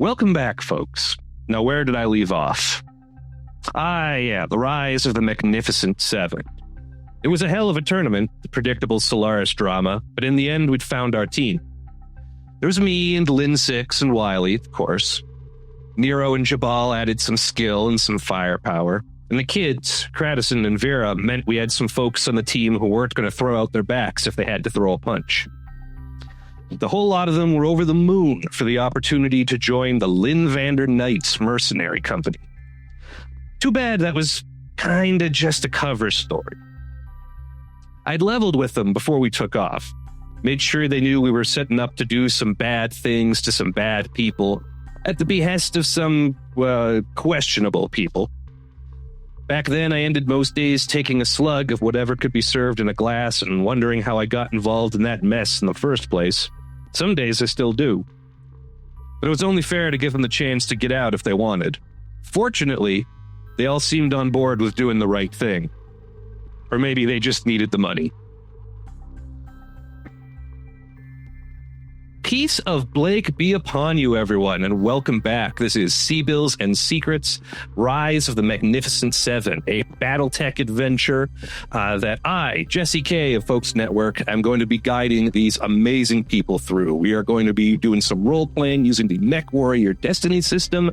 Welcome back, folks. Now, where did I leave off? The rise of the Magnificent Seven. It was a hell of a tournament, the predictable Solaris drama, but in the end, we'd found our team. There was me and Lin Six and Wiley, of course. Nero and Jabal added some skill and some firepower. And the kids, Kratison and Vera, meant we had some folks on the team who weren't going to throw out their backs if they had to throw a punch. The whole lot of them were over the moon for the opportunity to join the Lynn Vander Knight's mercenary company. Too bad that was kinda just a cover story. I'd leveled with them before we took off, made sure they knew we were setting up to do some bad things to some bad people, at the behest of some, questionable people. Back then, I ended most days taking a slug of whatever could be served in a glass and wondering how I got involved in that mess in the first place. Some days I still do. But it was only fair to give them the chance to get out if they wanted. Fortunately, they all seemed on board with doing the right thing. Or maybe they just needed the money. Peace of Blake be upon you, everyone, and welcome back. This is Sea-Bills and Secrets, Rise of the Magnificent Seven, a Battletech adventure that I, Jesse K of Focht Network, am going to be guiding these amazing people through. We are going to be doing some role-playing using the Mechwarrior Destiny system,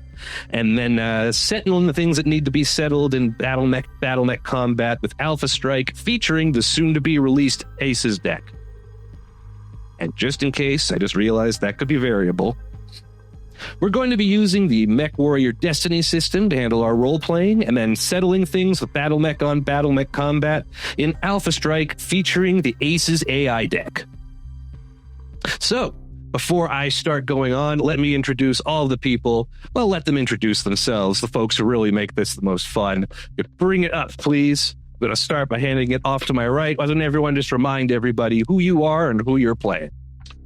and then settling the things that need to be settled in Battletech combat with Alpha Strike, featuring the soon-to-be-released Aces deck. And just in case, I just realized that could be variable. We're going to be using the Mechwarrior Destiny system to handle our role-playing, and then settling things with Battletech on Battletech combat in Alpha Strike featuring the Aces AI deck. So, before I start going on, let me introduce all the people. Well, let them introduce themselves, the folks who really make this the most fun. Bring it up, please. I'm going to start by handing it off to my right. Why don't everyone just remind everybody who you are and who you're playing?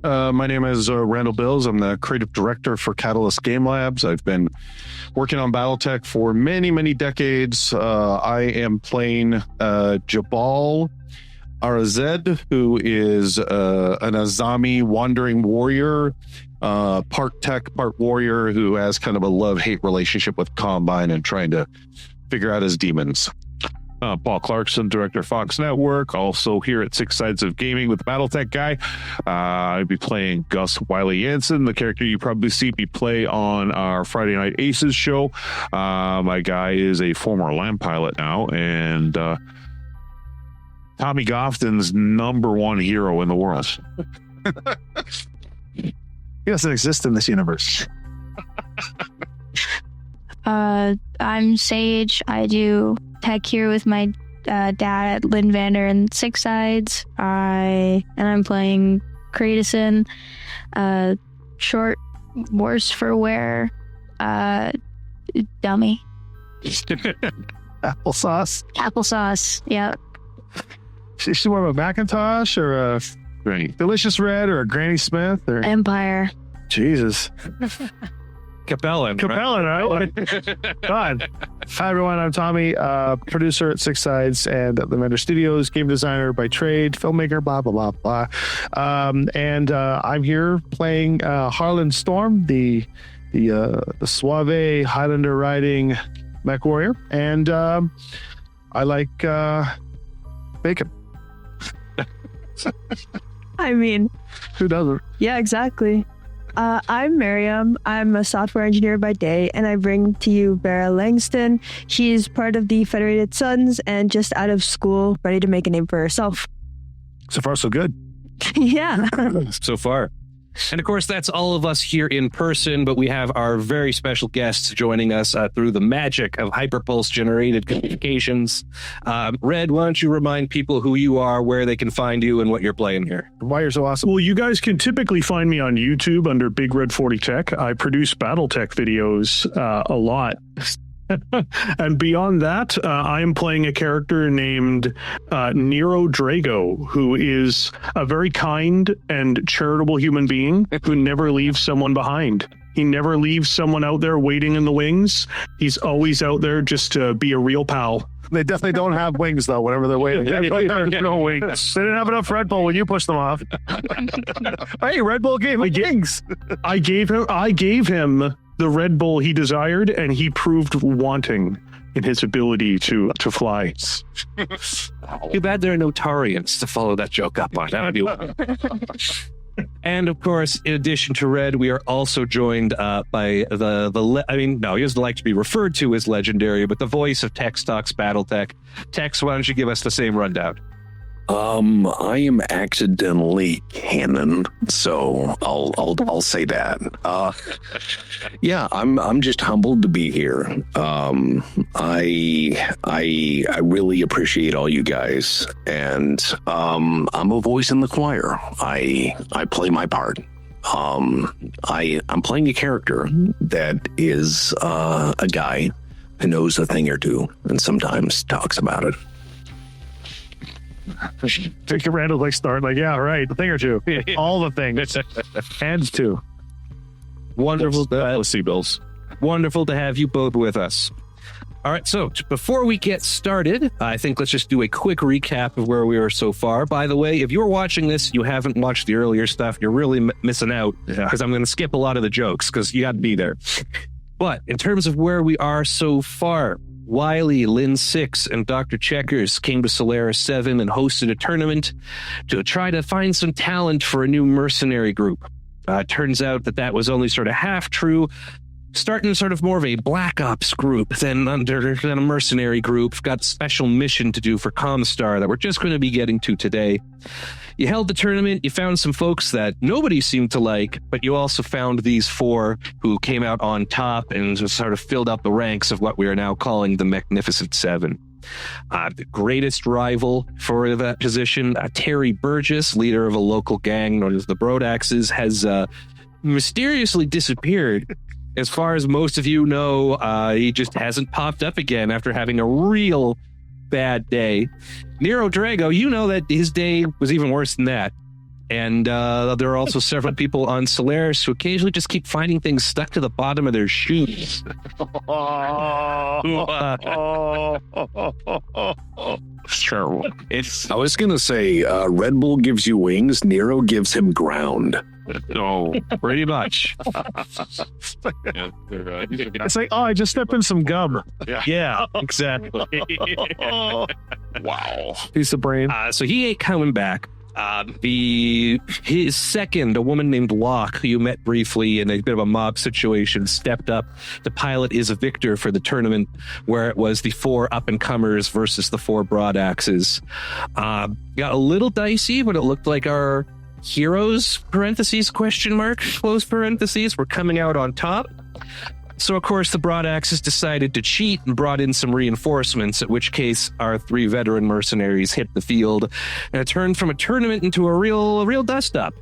My name is Randall Bills. I'm the creative director for Catalyst Game Labs. I've been working on Battletech for many, many decades. I am playing Jabal Arazed, who is an Azami wandering warrior, part tech, part warrior, who has kind of a love-hate relationship with Combine and trying to figure out his demons. Paul Clarkson, director of Focht Network, also here at Six Sides of Gaming with the Battletech guy. I'd be playing Gus Wiley Jansen, the character you probably see me play on our Friday Night Aces show. My guy is a former land pilot now, and Tommy Gofton's #1 hero in the world. He doesn't exist in this universe. I'm Sage. I do tech here with my dad at Lynn Vander and Six Sides. I'm playing Kratison, short, worse for wear, dummy. Applesauce. Yep. She's more of a Macintosh or a Delicious Red or a Granny Smith or Empire. Jesus. Capellan, right? God. Hi, everyone. I'm Tommy, producer at Six Sides and at the Vander Studios, game designer by trade, filmmaker, blah, blah, blah, blah. And I'm here playing Harlan Storm, the suave Highlander riding mech warrior. And I like bacon. I mean, who doesn't? Yeah, exactly. I'm Miriam. I'm a software engineer by day, and I bring to you Vera Langston. She's part of the Federated Sons and just out of school, ready to make a name for herself. So far, so good. Yeah. So far. And of course, that's all of us here in person, but we have our very special guests joining us through the magic of hyperpulse generated communications. Red, why don't you remind people who you are, where they can find you, and what you're playing here? Why you're so awesome. Well, you guys can typically find me on YouTube under Big Red 40 Tech. I produce Battletech videos a lot. And beyond that, I am playing a character named Nero Drago, who is a very kind and charitable human being who never leaves someone behind. He never leaves someone out there waiting in the wings. He's always out there just to be a real pal. They definitely don't have wings, though, whenever they're waiting. No wings. They didn't have enough Red Bull when you pushed them off. Hey, Red Bull gave him wings. I gave him the Red Bull he desired, and he proved wanting in his ability to fly. Too bad there are no Tarians to follow that joke up on. That would be And of course, in addition to Red, we are also joined by he doesn't like to be referred to as legendary, but the voice of Tex Talks Battletech. Tex, why don't you give us the same rundown? I am accidentally canon, so I'll say that. Yeah, I'm just humbled to be here. I really appreciate all you guys, and I'm a voice in the choir. I play my part. I'm playing a character that is a guy who knows a thing or two, and sometimes talks about it. Take a Randall like start like, yeah, right, a thing or two. All the things. Hands too. Wonderful. Let's see, Bills. Wonderful to have you both with us. All right, so before we get started, I think let's just do a quick recap of where we are so far. By the way, if you're watching this, you haven't watched the earlier stuff, you're really missing out, because I'm going to skip a lot of the jokes, because you got to be there. But in terms of where we are so far, Wiley, Lynn 6, and Dr. Checkers came to Solaris 7 and hosted a tournament to try to find some talent for a new mercenary group. It turns out that was only sort of half true, starting sort of more of a black ops group than a mercenary group. Got a special mission to do for Comstar that we're just going to be getting to today. You held the tournament, you found some folks that nobody seemed to like, but you also found these 4 who came out on top and just sort of filled up the ranks of what we are now calling the Magnificent 7. The greatest rival for that position, Terry Burgess, leader of a local gang known as the Brodaxes, has mysteriously disappeared. As far as most of you know, he just hasn't popped up again after having a real bad day. Nero Drago, you know that his day was even worse than that. And there are also several people on Solaris who occasionally just keep finding things stuck to the bottom of their shoes. It's terrible. I was going to say, Red Bull gives you wings, Nero gives him ground. Oh, pretty much. It's like, I just stepped in some gum. Yeah, exactly. Wow. Piece of brain. So he ain't coming back. His second, a woman named Locke, who you met briefly in a bit of a mob situation, stepped up to pilot is a victor for the tournament, where it was the 4 up-and-comers versus the 4 broadaxes. Got a little dicey, but it looked like our heroes, parentheses, question mark, close parentheses, were coming out on top. So, of course, the Broadaxes decided to cheat and brought in some reinforcements, at which case our 3 veteran mercenaries hit the field, and it turned from a tournament into a real dust-up.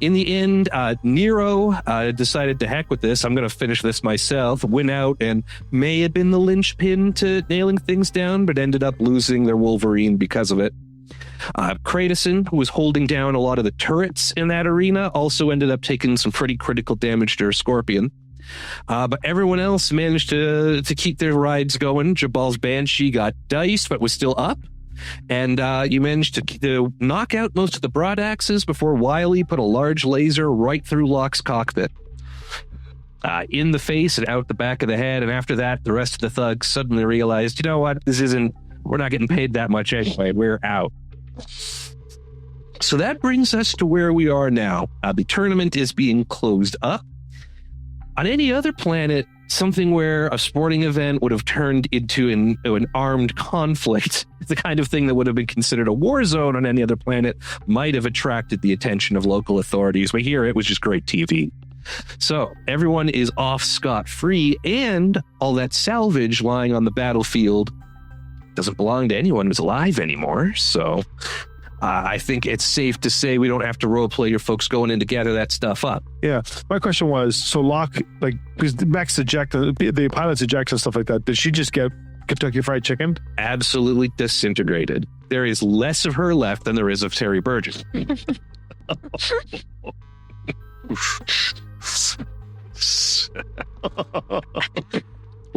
In the end, Nero decided to heck with this. I'm going to finish this myself, win out, and may have been the linchpin to nailing things down, but ended up losing their Wolverine because of it. Kratos, who was holding down a lot of the turrets in that arena, also ended up taking some pretty critical damage to her Scorpion. But everyone else managed to keep their rides going. Jabal's Banshee got diced, but was still up. And you managed to knock out most of the broadaxes before Wiley put a large laser right through Locke's cockpit. In the face and out the back of the head. And after that, the rest of the thugs suddenly realized, you know what, we're not getting paid that much anyway. We're out. So that brings us to where we are now. The tournament is being closed up. On any other planet, something where a sporting event would have turned into an armed conflict, the kind of thing that would have been considered a war zone on any other planet, might have attracted the attention of local authorities. But here, it was just great TV. So everyone is off scot-free, and all that salvage lying on the battlefield doesn't belong to anyone who's alive anymore. So I think it's safe to say we don't have to roleplay your folks going in to gather that stuff up. Yeah. My question was, so Locke, because Mech's ejected, the pilots eject and stuff like that, did she just get Kentucky Fried Chicken? Absolutely disintegrated. There is less of her left than there is of Terry Burgess. We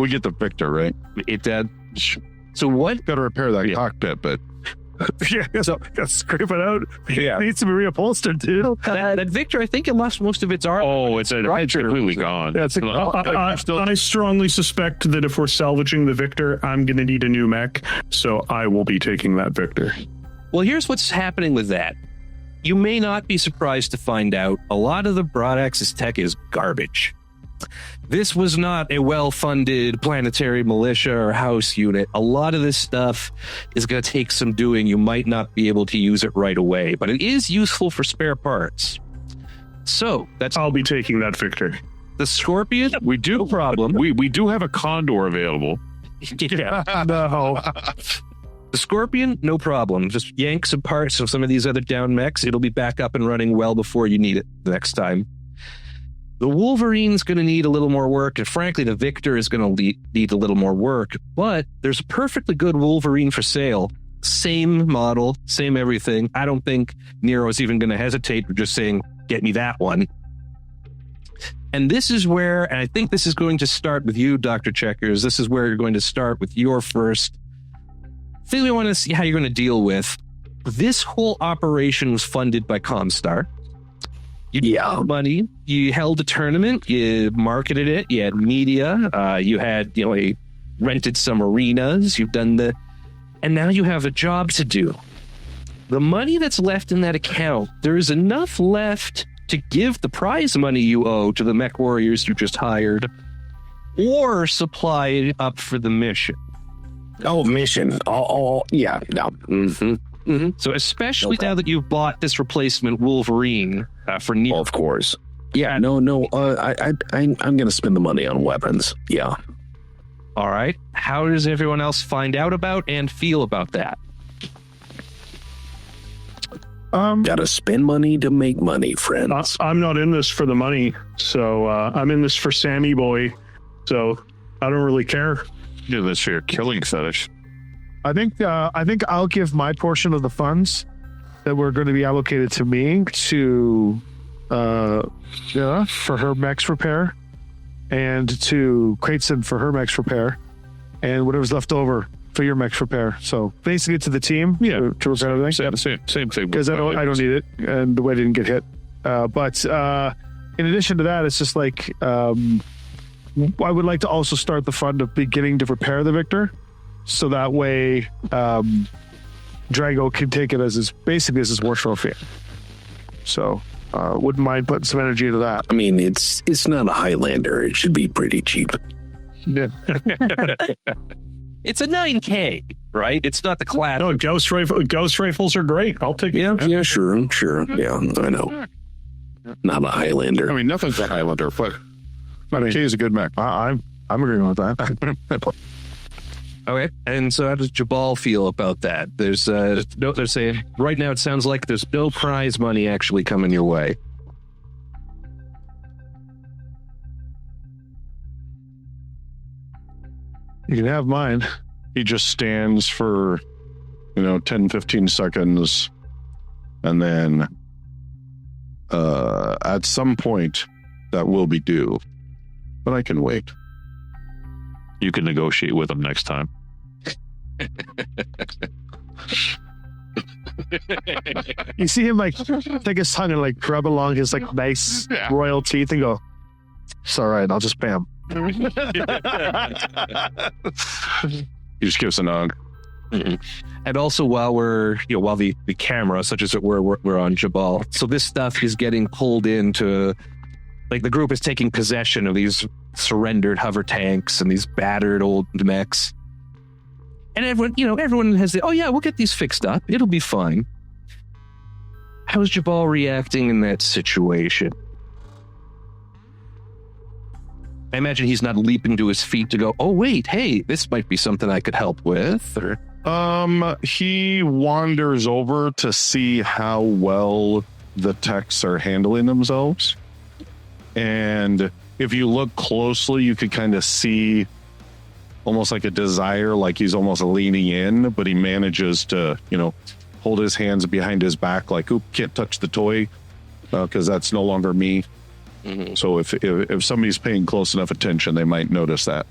get the victor, right? It so what? Got to repair that cockpit, but Yeah, so scrape it out. Yeah. It needs to be reupholstered, dude. Oh, That Victor, I think it lost most of its armor. Oh, it's completely gone. Yeah, I strongly suspect that if we're salvaging the Victor, I'm going to need a new mech, so I will be taking that Victor. Well, here's what's happening with that. You may not be surprised to find out a lot of the Broadaxe's tech is garbage. This was not a well-funded planetary militia or house unit. A lot of this stuff is going to take some doing. You might not be able to use it right away, but it is useful for spare parts. So that's I'll be taking that Victor. the Scorpion. We do No problem. We do have a Condor available. Yeah. No. The Scorpion, no problem. Just yank some parts of some of these other down mechs. It'll be back up and running well before you need it the next time. The Wolverine's going to need a little more work, and frankly, the Victor is going to need a little more work, but there's a perfectly good Wolverine for sale. Same model, same everything. I don't think Nero's even going to hesitate for just saying, get me that one. And this is where, and I think this is going to start with you, Dr. Checkers. This is where you're going to start with your first thing we want to see how you're going to deal with. This whole operation was funded by Comstar. You had money. You held a tournament. You marketed it. You had media. You had, you rented some arenas. You've done and now you have a job to do. The money that's left in that account, there is enough left to give the prize money you owe to the mech warriors you just hired, or supply it up for the mission. Oh, mission. Oh, yeah. No. Mm-hmm. So especially now that you've bought this replacement Wolverine for Nero. Of course. Yeah. No. I'm going to spend the money on weapons. Yeah. All right. How does everyone else find out about and feel about that? Got to spend money to make money, friends. I'm not in this for the money, so I'm in this for Sammy Boy, so I don't really care. Do this for your killing fetish. I think I'll give my portion of the funds that were going to be allocated to me to for her mech's repair, and to Crateson for her mech's repair, and whatever's left over for your mech's repair. So basically to the team, to repair everything. Same thing. Because I don't need it, and the way I didn't get hit. But in addition to that, it's just like I would like to also start the fund of beginning to repair the Victor, so that way Drago can take it as his war trophy. So wouldn't mind putting some energy into that. I mean, it's not a Highlander. It should be pretty cheap. Yeah. It's a 9K, right? It's not the class. No, ghost rifles are great. I'll take it. Yeah, sure. Yeah, I know. Not a Highlander. I mean, nothing's a Highlander, but K is a good mech. I'm agreeing with that. Okay. And so how does Jabal feel about that? They're saying right now it sounds like there's no prize money actually coming your way. You can have mine. He just stands for 10, 15 seconds, and then at some point that will be due, but I can wait. you can negotiate with them next time. You see him take his tongue and rub along his nice royal teeth and go, "It's all right, I'll just pay him." He just gives a nod. Mm-hmm. And also while while the camera, such as it were, we're on Jabal, so this stuff is getting pulled into, the group is taking possession of these surrendered hover tanks and these battered old mechs. And everyone has oh yeah, we'll get these fixed up. It'll be fine. How's Jabal reacting in that situation? I imagine he's not leaping to his feet to go, oh wait, hey, this might be something I could help with, or... He wanders over to see how well the techs are handling themselves. And if you look closely, you could kind of see almost like a desire, like he's almost leaning in, but he manages to, hold his hands behind his back, like, oop, can't touch the toy, because that's no longer me. Mm-hmm. So if somebody's paying close enough attention, they might notice that.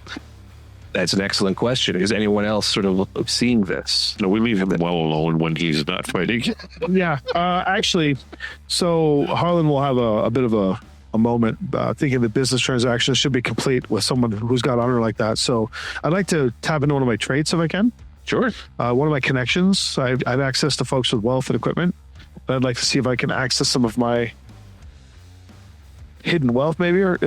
That's an excellent question. Is anyone else sort of seeing this? No, we leave him well alone when he's not fighting. Yeah, actually, so Harlan will have a bit of a moment thinking the business transaction should be complete with someone who's got honor like that. So I'd like to tap into one of my traits if I can. Sure. One of my connections. I have access to folks with wealth and equipment. But I'd like to see if I can access some of my hidden wealth, maybe, or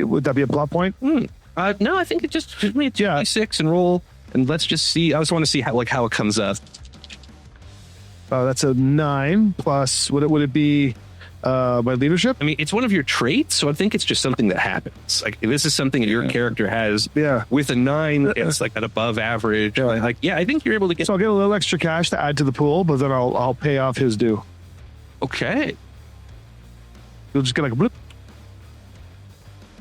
would that be a plot point? No, I think it just give me a 2d6 and roll, and let's just see. I just want to see how it comes up. That's a 9 plus. Would it be my leadership? I mean, it's one of your traits, so I think it's just something that happens. Like, if this is something that your character has. Yeah. With a 9, it's like an above average. I think you're able to get. So I'll get a little extra cash to add to the pool, but then I'll pay off his due. Okay. You'll just get like a bloop.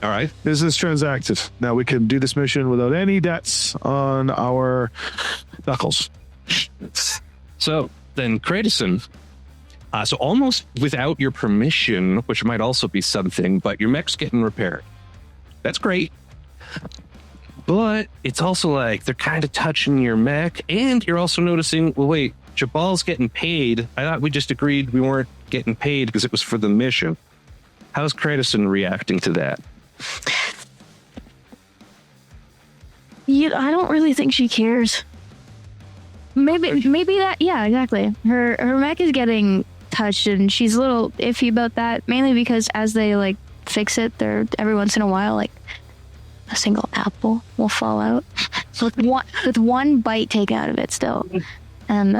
All right. This is transacted. Now we can do this mission without any debts on our knuckles. So then, Kratos, so almost without your permission, which might also be something, but your mech's getting repaired. That's great. But it's also like they're kind of touching your mech, and you're also noticing, well, wait, Jabal's getting paid. I thought we just agreed we weren't getting paid because it was for the mission. How's Kratos reacting to that? I don't really think she cares. Maybe that, yeah, exactly. Her mech is getting touched, and she's a little iffy about that, mainly because as they like fix it, there every once in a while, like a single apple will fall out with one bite taken out of it still, and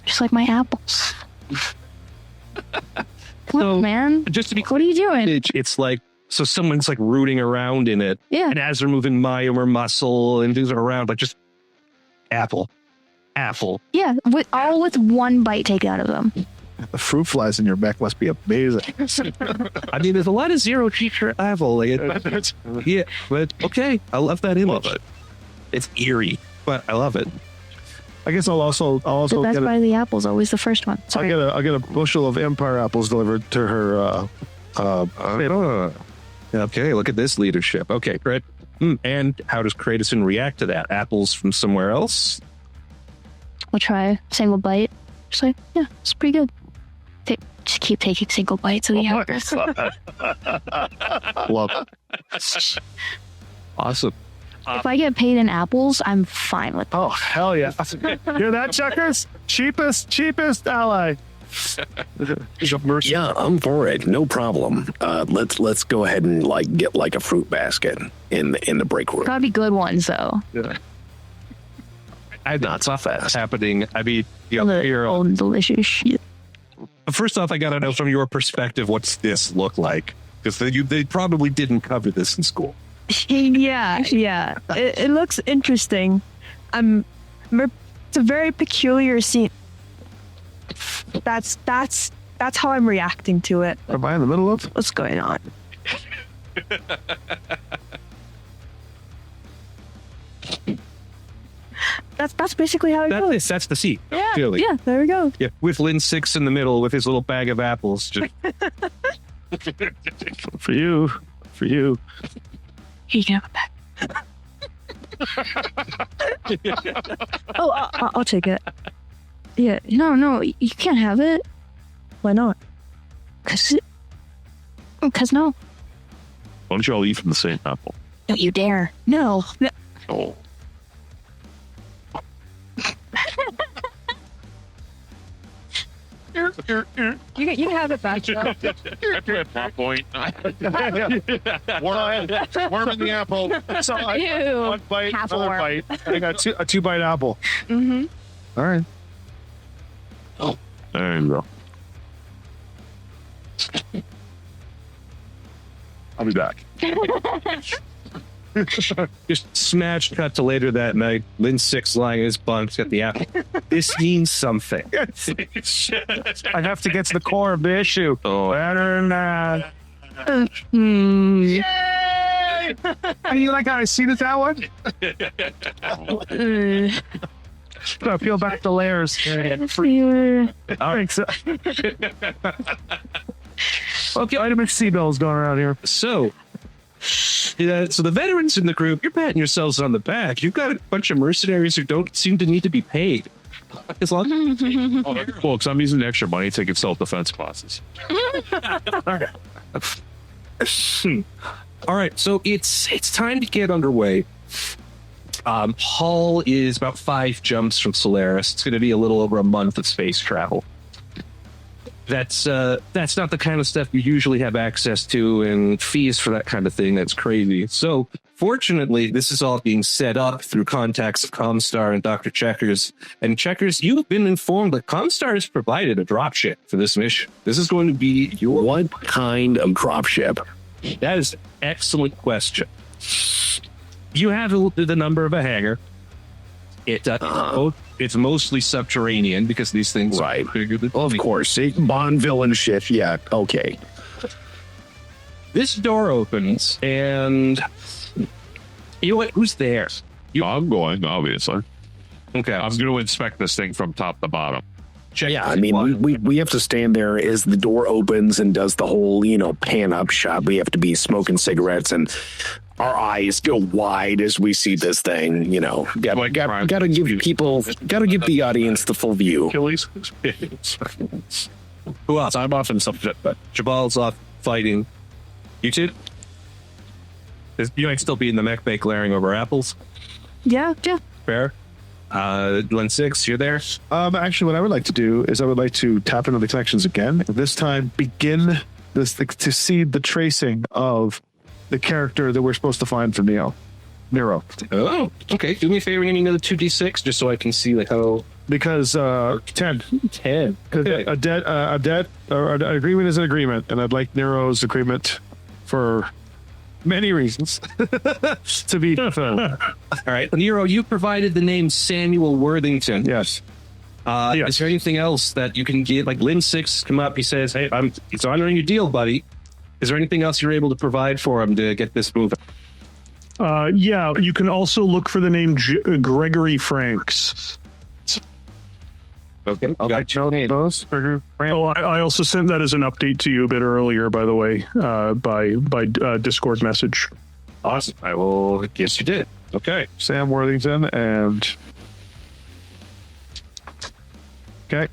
just like my apples. So, man, just to be clear, what are you doing? It's like, so someone's like rooting around in it. Yeah. And as they're moving myome or muscle and things around, like just apple. Yeah, with one bite taken out of them. The fruit flies in your mech must be amazing. I mean, there's a lot of zero feature apple. Like yeah, but okay. I love that image. It's eerie, but I love it. I guess I'll also The best get part of the apple's always the first one. Sorry. I'll get a bushel of Empire apples delivered to her. Okay, look at this leadership. Okay, great. And how does Kratos react to that? Apples from somewhere else? We'll try single bite. Just like, yeah, it's pretty good. Just keep taking single bites of the apples. Love it. Awesome. If I get paid in apples, I'm fine with that. Oh, hell yeah. Hear that, Checkers? Cheapest ally. Yeah, I'm for it. No problem. Let's go ahead and get a fruit basket in the break room. Gotta be good ones, though. Yeah. Not so fast. Happening. I mean, The old delicious shit. first off, I got to know from your perspective, what's this look like? Because they probably didn't cover this in school. Yeah. It looks interesting. It's a very peculiar scene. That's how I'm reacting to it. Am I in the middle of? What's going on? That's basically how it goes. That's the seat. Yeah, Clearly. yeah. There we go. Yeah, with Lynn Six in the middle with his little bag of apples. Just For you. You can have it back. Oh, I'll take it. Yeah, no, you can't have it. Why not? Cause no. Why don't you all eat from the same apple? Don't you dare. No. Oh. You can have it back. Point. Worm in the apple. So Ew. one bite, Half another worm. bite. I got a 2-bite apple. Mm-hmm. All right. There you go. I'll be back. Just smash cut to later that night. Lynn Six lying in his bunk, got the apple. This means something. I have to get to the core of the issue. Oh, Better than that. Yay! And you like how I see that one? Gotta peel back the layers. All right. So. Okay, vitamin C bills going around here. So, Yeah, so the veterans in the group, you're patting yourselves on the back. You've got a bunch of mercenaries who don't seem to need to be paid. As long as Cool, because I'm using the extra money taking self-defense classes. All right, so it's time to get underway. Hull is about 5 jumps from Solaris. It's going to be a little over a month of space travel. That's not the kind of stuff you usually have access to, and fees for that kind of thing, that's crazy. So fortunately, this is all being set up through contacts of Comstar and Dr. Checkers. And Checkers, you have been informed that Comstar has provided a dropship for this mission. This is going to be your... What kind of dropship? That is an excellent question. You have the number of a hangar. It's mostly subterranean because these things Right. are bigger than... Of course. Bond villain shit. Yeah. Okay. This door opens, and you know what? Who's there? I'm going, obviously. Okay, I'm going to inspect this thing from top to bottom. check. Yeah, I mean, we have to stand there as the door opens and does the whole, pan up shot. We have to be smoking cigarettes and our eyes go wide as we see this thing, Gotta give the audience the full view. Achilles. Who else? I'm off in subject, but Jabal's off fighting. You two? You might still be in the mech bay glaring over apples. Yeah. Fair. Glen 6, you're there? Actually, what I would like to do is I would like to tap into the connections again. This time, begin to see the tracing of the character that we're supposed to find for Nero. Oh, okay. Do me a favor and give me another 2d6 just so I can see how. Because 10. 10. A debt or an agreement is an agreement, and I'd like Nero's agreement for many reasons to be fulfilled. All right, Nero, you provided the name Samuel Worthington. Yes. Yes. Is there anything else that you can get? Like Lynn 6 come up, he says, "Hey, it's honoring your deal, buddy." Is there anything else you're able to provide for him to get this moving? Yeah, you can also look for the name Gregory Franks. Okay. Those. Oh, I also sent that as an update to you a bit earlier, by the way, by Discord message. Awesome. I will guess you did. Okay. Sam Worthington and. Okay.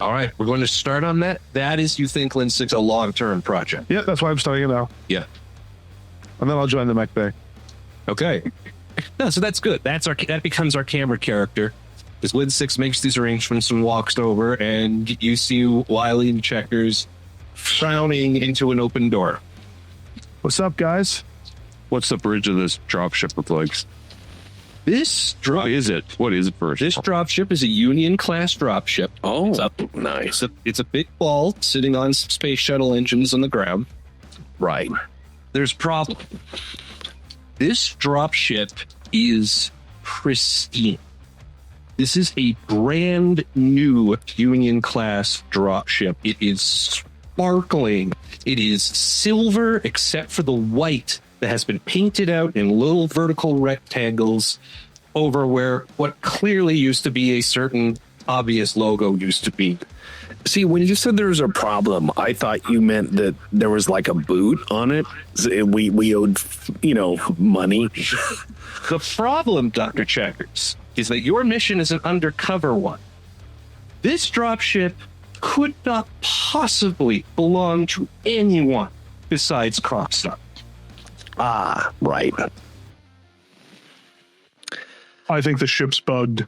All right. We're going to start on that. That is, you think, Lynn 6 a long-term project? Yeah, that's why I'm starting it now. Yeah. And then I'll join the mech bay. Okay. No, so that's good. That becomes our camera character. As Lynn 6 makes these arrangements and walks over, and you see Wiley and Checkers frowning into an open door. What's up, guys? What's the bridge of this dropship look like? What is it first? This dropship is a Union-class dropship. Oh, nice. It's a big ball sitting on some space shuttle engines on the ground. right. There's a problem. This dropship is pristine. This is a brand new Union-class dropship. It is sparkling. It is silver except for the white that has been painted out in little vertical rectangles over where what clearly used to be a certain obvious logo used to be. See, when you said there was a problem, I thought you meant that there was like a boot on it. We owed, money. The problem, Dr. Checkers, is that your mission is an undercover one. This dropship could not possibly belong to anyone besides Comstar. Ah, right. I think the ship's bugged.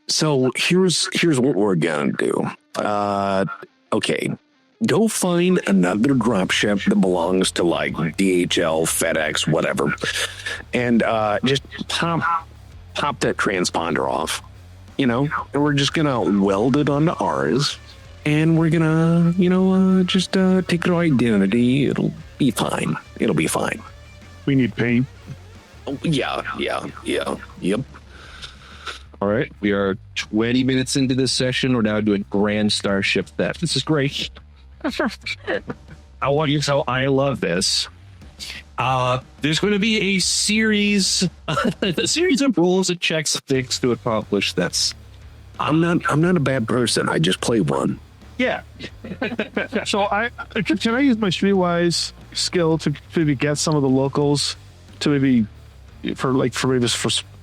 So here's what we're gonna do. Okay, go find another dropship that belongs to like DHL, FedEx, whatever, and just pop that transponder off. And we're just gonna weld it onto ours, and we're gonna just take their identity. It'll be fine. We need paint. Oh, yeah. Yep. All right, we are 20 minutes into this session. We're now doing Grand Starship Theft. This is great. I love this. There's going to be a series of rules and checks and things to accomplish this. I'm not a bad person. I just play one. Yeah. So can I use my Streetwise skill to maybe get some of the locals to maybe for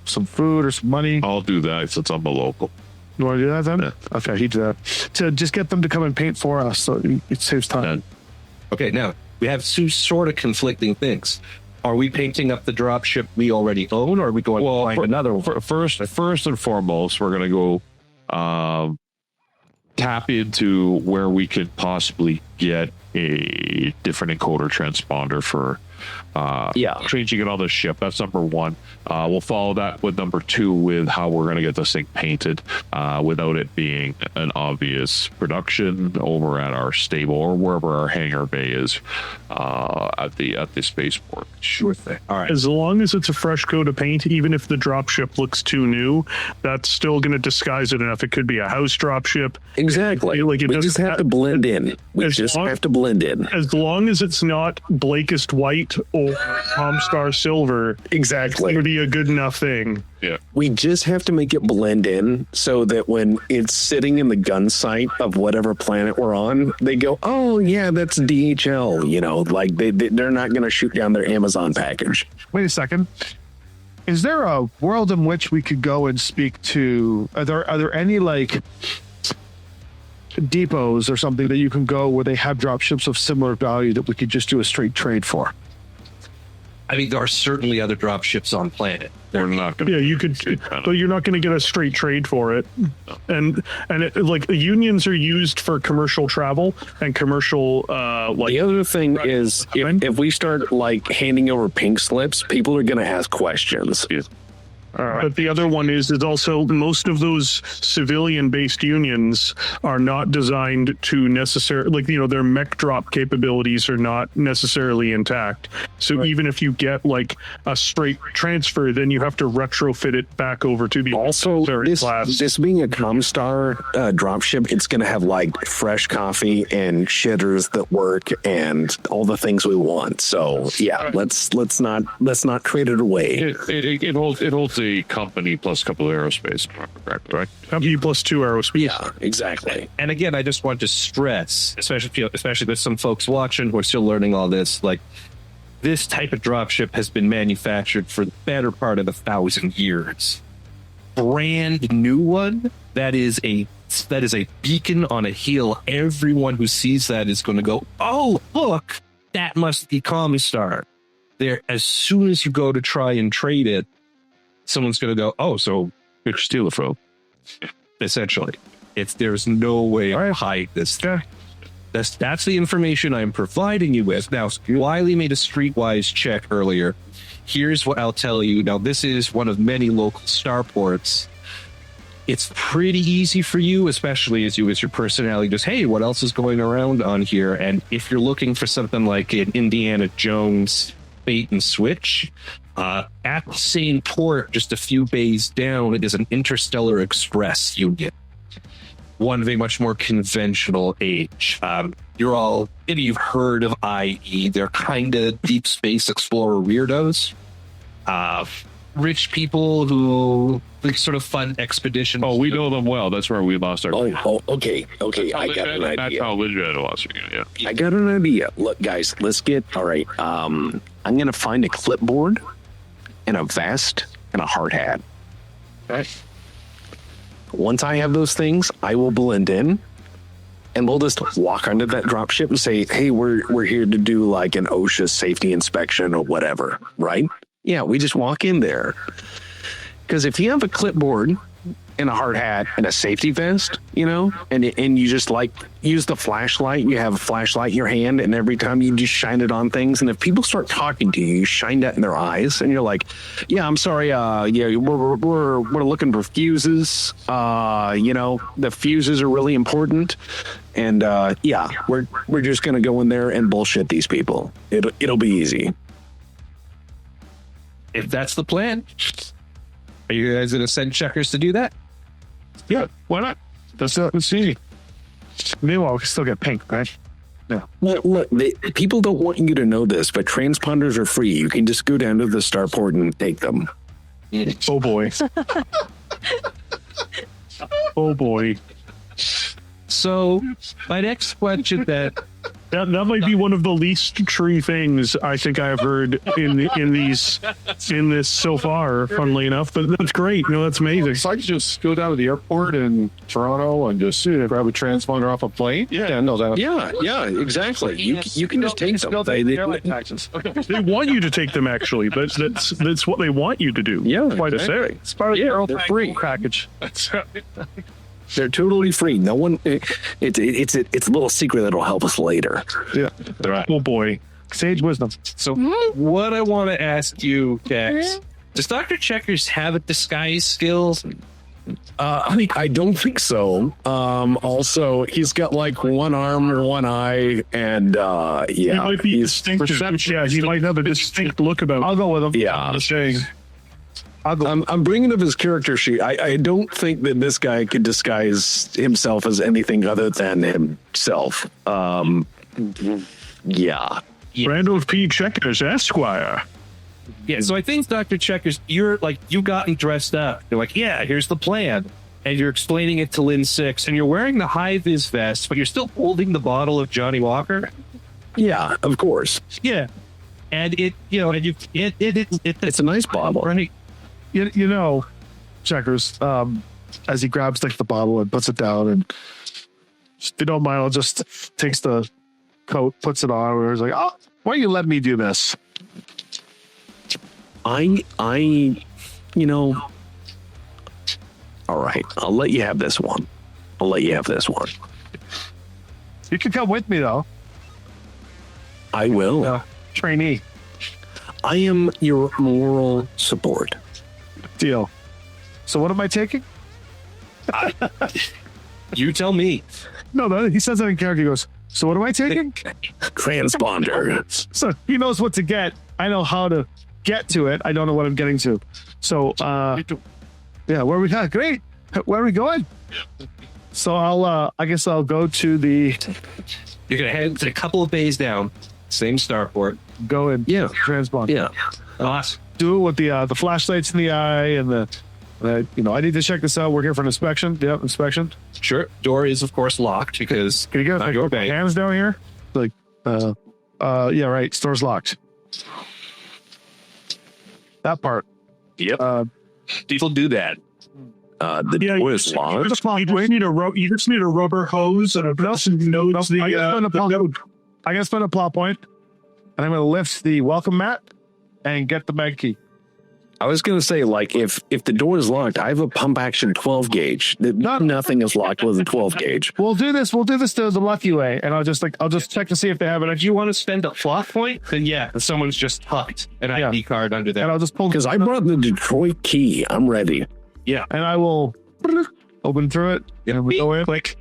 some food or some money? I'll do that since I'm a local. You want to do that then? Yeah. Okay, he do that. To just get them to come and paint for us, so it saves time. Okay, now we have two sort of conflicting things. Are we painting up the dropship we already own, or are we going to find another one? First and foremost, we're going to go tap into where we could possibly get a different encoder transponder for changing it on the ship. That's number one. We'll follow that with number two with how we're going to get this thing painted without it being an obvious production over at our stable or wherever our hangar bay is at the spaceport. Sure thing. All right. As long as it's a fresh coat of paint, even if the dropship looks too new, that's still going to disguise it enough. It could be a house dropship. Exactly. Like, we just have to blend in. As long as it's not Blakest white or Comstar silver, exactly, it's going to be a good enough thing. Yeah. We just have to make it blend in so that when it's sitting in the gun sight of whatever planet we're on, they go, oh, yeah, that's DHL. You know, like they're not going to shoot down their Amazon package. Wait a second. Is there a world in which we could go and speak to? Are there any like depots or something that you can go where they have dropships of similar value that we could just do a straight trade for? I mean, there are certainly other dropships on planet. We're not going to. Yeah, you could, but you're not going to get a straight trade for it. And like unions are used for commercial travel and commercial. The other thing is, if we start like handing over pink slips, people are going to ask questions. Yeah. But the other one is also most of those civilian-based unions are not designed to necessarily, their mech drop capabilities are not necessarily intact. So even if you get like a straight transfer, then you have to retrofit it back over to the class. This being a Comstar dropship, it's going to have like fresh coffee and shitters that work and all the things we want. So yeah, let's not trade it away. It holds a company plus a couple of aerospace, right? Company plus 2 aerospace. Yeah, exactly. And again, I just want to stress, especially with some folks watching who are still learning all this, like this type of dropship has been manufactured for the better part of 1,000 years. Brand new one that is a beacon on a hill. Everyone who sees that is going to go, oh, look, that must be Comstar. There, as soon as you go to try and trade it, someone's going to go, oh, so Could steal it from. essentially. There's no way I hide this. That's the information I'm providing you with. Now, Wiley made a streetwise check earlier. Here's what I'll tell you. Now, this is one of many local starports. It's pretty easy for you, especially as your personality just, hey, what else is going around on here? And if you're looking for something like an Indiana Jones bait and switch, at the same port, just a few bays down, it is an Interstellar Express union. One of a much more conventional age. You've heard of IE. They're kind of deep space explorer weirdos. Rich people who like sort of fun expeditions. Oh, we know them well. That's where we lost our. Okay. I got an idea. That's how legit it was. Yeah. I got an idea. Look, guys, let's get all right. I'm gonna find a clipboard and a vest and a hard hat. Okay. Once I have those things, I will blend in, and we'll just walk onto that dropship and say, "Hey, we're here to do like an OSHA safety inspection or whatever." Right? Yeah, we just walk in there. Because if you have a clipboard and a hard hat and a safety vest, and you just like use the flashlight, you have a flashlight in your hand, and every time you just shine it on things, and if people start talking to you, you shine that in their eyes, and you're like, "Yeah, I'm sorry, we're looking for fuses. The fuses are really important, and we're just gonna go in there and bullshit these people. It'll be easy." If that's the plan, are you guys going to send checkers to do that? Yeah, why not? Let's see. Meanwhile, we can still get pink, right? Yeah. Look, people don't want you to know this, but transponders are free. You can just go down to the starport and take them. Oh boy. Oh boy. So my next question then. That might be one of the least tree things I think I've heard in this so far. Funnily enough, but that's great. That's amazing. So I could just go down to the airport in Toronto and just grab a transponder off a plane. Yeah, no, that. Yeah, exactly. You can just take them. Taxes. They want you to take them. Actually, that's what they want you to do. Yeah, Quite a say. It's part of the Earl free package. They're totally free. No one. It's a little secret that'll help us later. Yeah. Right. Oh boy, sage wisdom. So what I want to ask you, Dex, does Dr. Checkers have a disguise skills? I don't think so. Also, he's got like one arm or one eye, and He might be distinct. Yeah, he might have a distinct look about. I'll go with him. Yeah. I'm bringing up his character sheet. I don't think that this guy could disguise himself as anything other than himself. Yeah. Randall P. Checkers, Esquire. Yeah, so I think Dr. Checkers, you've gotten dressed up. You're like, yeah, here's the plan. And you're explaining it to Lynn 6, and you're wearing the high-vis vest, but you're still holding the bottle of Johnny Walker. Yeah, of course. Yeah. And it's a nice bottle. Right? You know, Checkers, as he grabs like the bottle and puts it down, and if you don't mind, I'll just takes the coat, puts it on, and he's like, "Oh, why you let me do this?" All right, I'll let you have this one. You can come with me though. I will. Trainee. I am your moral support. Deal. So what am I taking? You tell me. No, he says that in character. He goes, "So what am I taking?" Transponder. So he knows what to get. I know how to get to it. I don't know what I'm getting to. So, yeah, where are we at? Great. Where are we going? So I guess I'll go to the. You're gonna head to a couple of bays down, same starport. Go and transponder. Yeah. Awesome. Do it with the flashlights in the eye and the I need to check this out. We're here for an inspection. Yep, inspection. Sure. Door is of course locked because Can you get your bay. hands down here? Like, yeah, right. Store's locked. That part. Yep. People do that. The door is locked. You just need a rubber hose and a person who knows the. I gotta spend a plot point, and I'm gonna lift the welcome mat and get the med key. I was going to say, like, if the door is locked, I have a pump action 12 gauge. Nothing is locked with a 12 gauge. We'll do this the lucky way, and I'll just check to see if they have it. If you want to spend a plot point, then someone's just tucked an ID card under there. And I'll just pull because I brought the Detroit key. I'm ready. Yeah, and I will open through it. And we go in, click,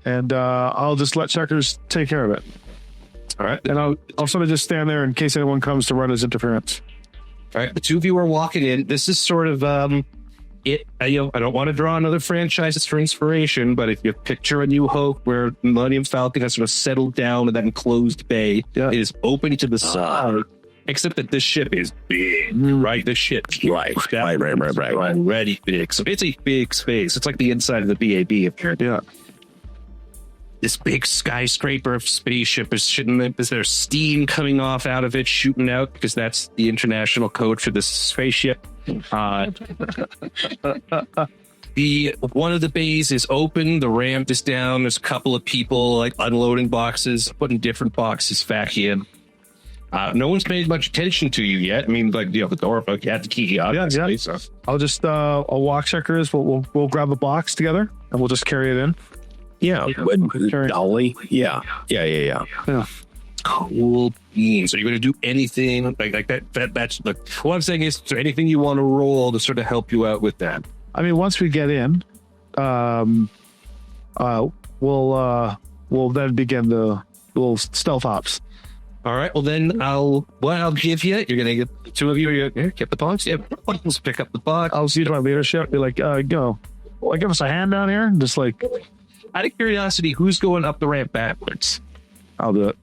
and I'll just let Checkers take care of it. All right, and I'll sort of just stand there in case anyone comes to run his interference. All right, the two of you are walking in. This is sort of it. I don't want to draw another franchises for inspiration, but if you picture A New Hope, where Millennium Falcon has sort of settled down in that enclosed bay, it is open to the side. Except that this ship is big, right? This ship, right. Already big. So it's a big space. It's like the inside of the BAB up here. Yeah. This big skyscraper of spaceship is there steam coming off out of it, shooting out, because that's the international code for this spaceship. One of the bays is open, the ramp is down, there's a couple of people like unloading boxes, putting different boxes back in. No one's paid much attention to you yet. I mean, like, the door, but you had the key, obviously. So. I'll just I'll walk Checkers. We'll grab a box together and we'll just carry it in. Yeah, dolly. Yeah. Cool beans. Are you going to do anything like that? That's like what I'm saying. Is there anything you want to roll to sort of help you out with that? I mean, once we get in, we'll then begin the little stealth ops. All right. Well, then I'll give you. You're gonna get the two of you. Here, get the box. Yeah, let's pick up the box. I'll use my leadership. Be like, give us a hand down here. Just like. Out of curiosity, who's going up the ramp backwards? I'll do it.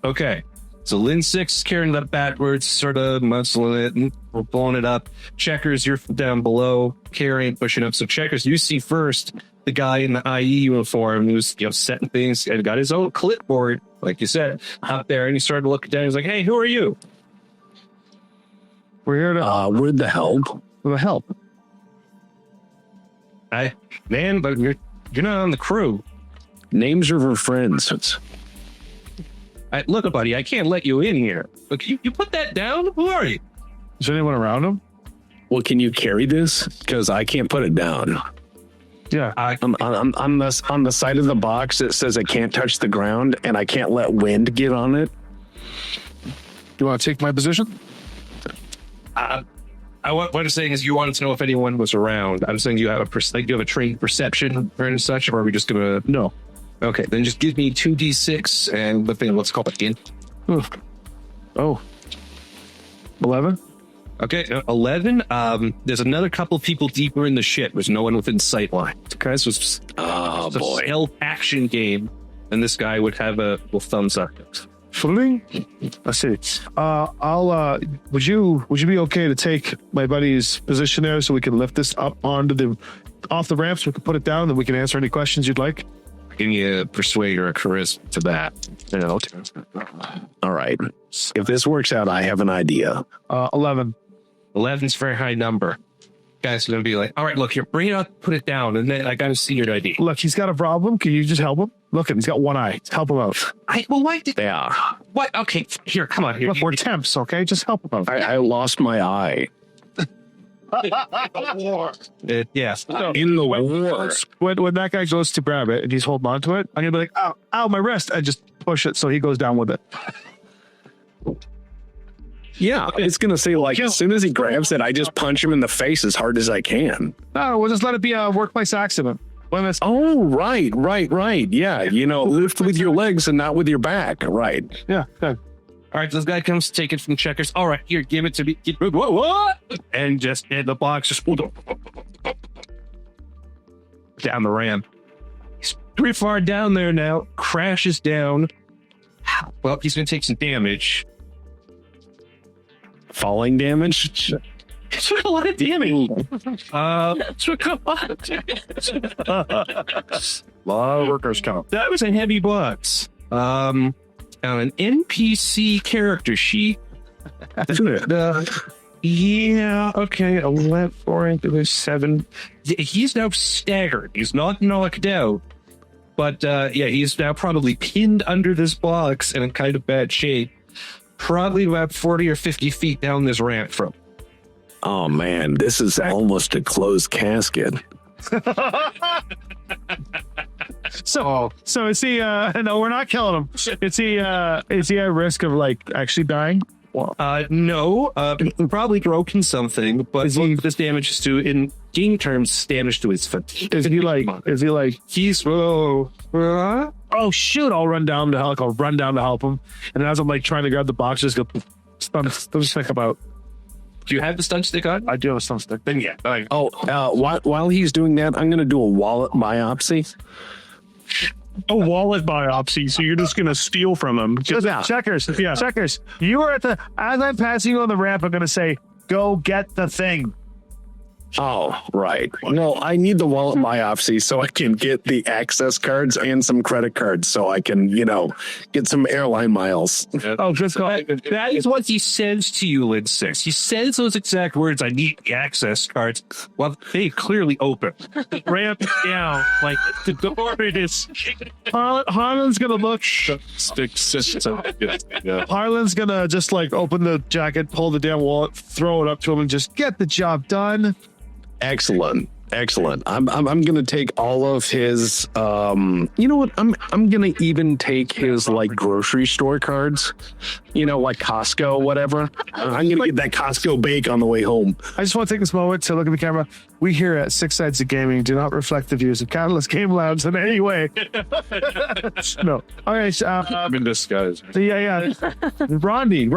Okay. So Lynn 6 is carrying that backwards, sort of muscling it and blowing it up. Checkers, you're down below, carrying, pushing up. So Checkers, you see first the guy in the IE uniform who's setting things and got his own clipboard, like you said, out there, and he started looking down. He's like, "Hey, who are you?" We're here to We're the help. help. Man, but you're not on the crew. Names are for friends. Look, buddy, I can't let you in here. Look, you put that down. Who are you? Is there anyone around him? Well, can you carry this? Because I can't put it down. Yeah. On the side of the box, it says it can't touch the ground, and I can't let wind get on it. You want to take my position? What I'm saying is, you wanted to know if anyone was around. I'm saying you have a trained perception or and such, or are we just gonna? No. Okay, then just give me 2d6 and let's call it int. Oh. 11? Okay, 11. There's another couple people deeper in the shit. There's no one within sight line. Okay, so it's a stealth action game, and this guy would have a thumbs up. Fling? I see. Would you be okay to take my buddy's position there so we can lift this up off the ramp so we can put it down and we can answer any questions you'd like? Give me a persuade or a charisma to that. All right. If this works out, I have an idea. 11. 11's a very high number. Guys are going to be like, all right, look here, bring it up, put it down, and then I got to see your ID. Look, he's got a problem. Can you just help him? Look, he's got one eye. Help him out. Why did they are? What? Okay, here, come on. Here. Look, we're temps, okay? Just help him out. I lost my eye. Yes. In the war. When that guy goes to grab it and he's holding on to it, I'm going to be like, ow, my wrist. I just push it so he goes down with it. Yeah, it's going to say, like, as soon as he grabs it, I just punch him in the face as hard as I can. No, we'll just let it be a workplace accident. Oh, right. Yeah, lift with your legs and not with your back. Right. Yeah, good. All right, this guy comes to take it from Checkers. All right, here, give it to me. What? And just the box just down the ramp. He's pretty far down there now. Crashes down. Well, he's going to take some damage. Falling damage? Took a lot of damage. Took a lot of damage. lot of workers count. That was a heavy box. On an NPC character sheet. Yeah, okay. 11, 4 into 7. He's now staggered. He's not knocked out. But he's now probably pinned under this box and in kind of bad shape. Probably about 40 or 50 feet down this ramp from. Oh, man, this is almost a closed casket. So is he, no, we're not killing him. Is he at risk of, like, actually dying? No, probably broken something, but this damage is to, in game terms, damage to his foot. Is he like, he's, oh shoot, I'll run down to help him. And as I'm like trying to grab the box, just go, stun stick about. Do you have the stun stick on? I do have a stun stick. Then yeah. While he's doing that, I'm going to do a wallet biopsy. A wallet biopsy, so you're just going to steal from him. Checkers. Yeah. Checkers. You are as I'm passing you on the ramp, I'm going to say, go get the thing. Oh, right. No, I need the wallet biopsy so I can get the access cards and some credit cards so I can, get some airline miles. Oh, good call. That is what he says to you, Lid 6. He says those exact words, I need the access cards. Well, they clearly open. Ramp down. Like, the door is... Harlan's going to look... Harlan's going to just, like, open the jacket, pull the damn wallet, throw it up to him, and just get the job done. Excellent. I'm going to take all of his, you know what? I'm going to even take his like grocery store cards, like Costco, whatever. I'm going to get that Costco bake on the way home. I just want to take this moment to look at the camera. We here at Six Sides of Gaming do not reflect the views of Catalyst Game Labs in any way. No. All right. I'm in disguise. Yeah. Rondi.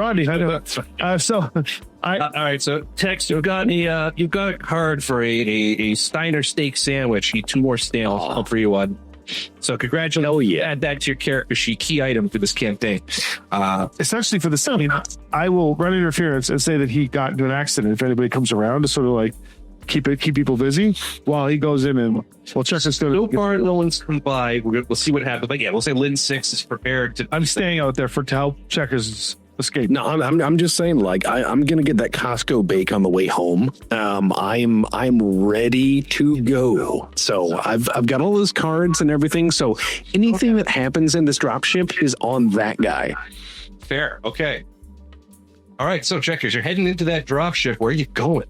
All right, so Tex, you've got a card for a Steiner steak sandwich. You need 2 more stamps. I'll for you one. So congratulations. Oh, yeah. Add that to your character sheet. Key item for this campaign. Essentially for the scene, I will run interference and say that he got into an accident if anybody comes around to sort of like keep people busy while he goes in and we'll check this. So far, no one's come by. We'll see what happens. But yeah, we'll say Lin 6 is prepared to. I'm staying out there to help checkers escape. No, I'm just saying, like, I'm gonna get that Costco bake on the way home. I'm ready to go. So I've got all those cards and everything. So anything that happens in this dropship is on that guy. Fair. Okay. All right. So checkers, you're heading into that dropship. Where are you going?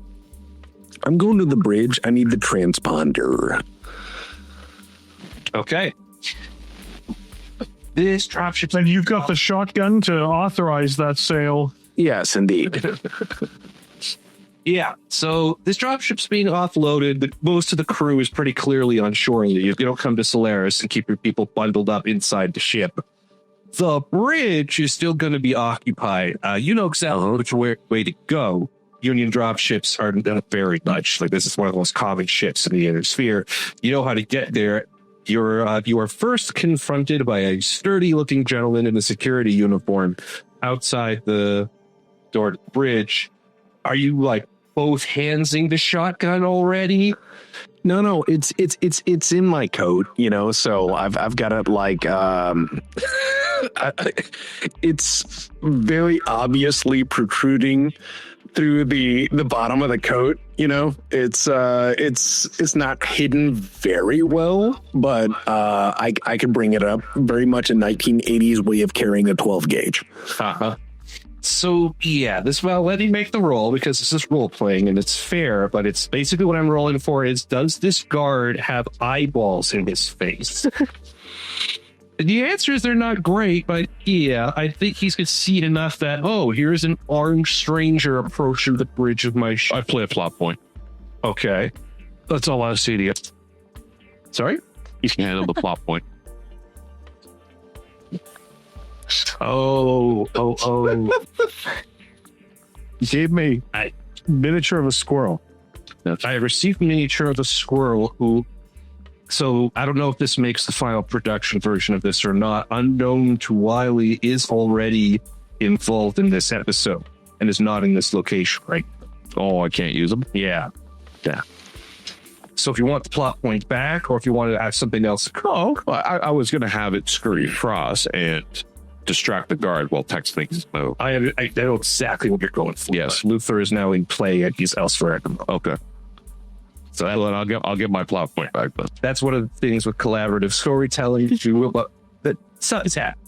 I'm going to the bridge. I need the transponder. Okay. This dropship. And you've got the shotgun to authorize that sale. Yes, indeed. Yeah. So this dropship's being offloaded. Most of the crew is pretty clearly on shore. You don't come to Solaris and keep your people bundled up inside the ship. The bridge is still going to be occupied. You know exactly which way to go. Union dropships are not very much. Like, this is one of the most common ships in the inner sphere. You know how to get there. You are first confronted by a sturdy-looking gentleman in a security uniform outside the door to the bridge. Are you like both handsing the shotgun already? No, it's in my coat, you know. So I've got it like it's very obviously protruding through the bottom of the coat, you know. It's not hidden very well, but I can bring it up. Very much a 1980s way of carrying a 12 gauge. Uh-huh. So yeah, let me make the roll, because this is role playing and it's fair, but it's basically what I'm rolling for is, does this guard have eyeballs in his face? The answer is they're not great, but yeah, I think he's could see enough that, oh, here's an armed stranger approaching the bridge of my ship. I play a plot point. Okay. That's all I see to you. Sorry? You can handle the plot point. Oh. He gave me a miniature of a squirrel. I received a miniature of a squirrel who... So I don't know if this makes the final production version of this or not. Unknown to Wiley is already involved in this episode and is not in this location, right? Oh, I can't use them? Yeah. So if you want the plot point back, or if you want to have something else... Oh, I was going to have it scurry across and distract the guard while Tex thinks no. I know exactly what you're going for. Yes. Luther is now in play and he's elsewhere. Okay. So I'll get my plot point back then. That's one of the things with collaborative storytelling. You will, but it's that.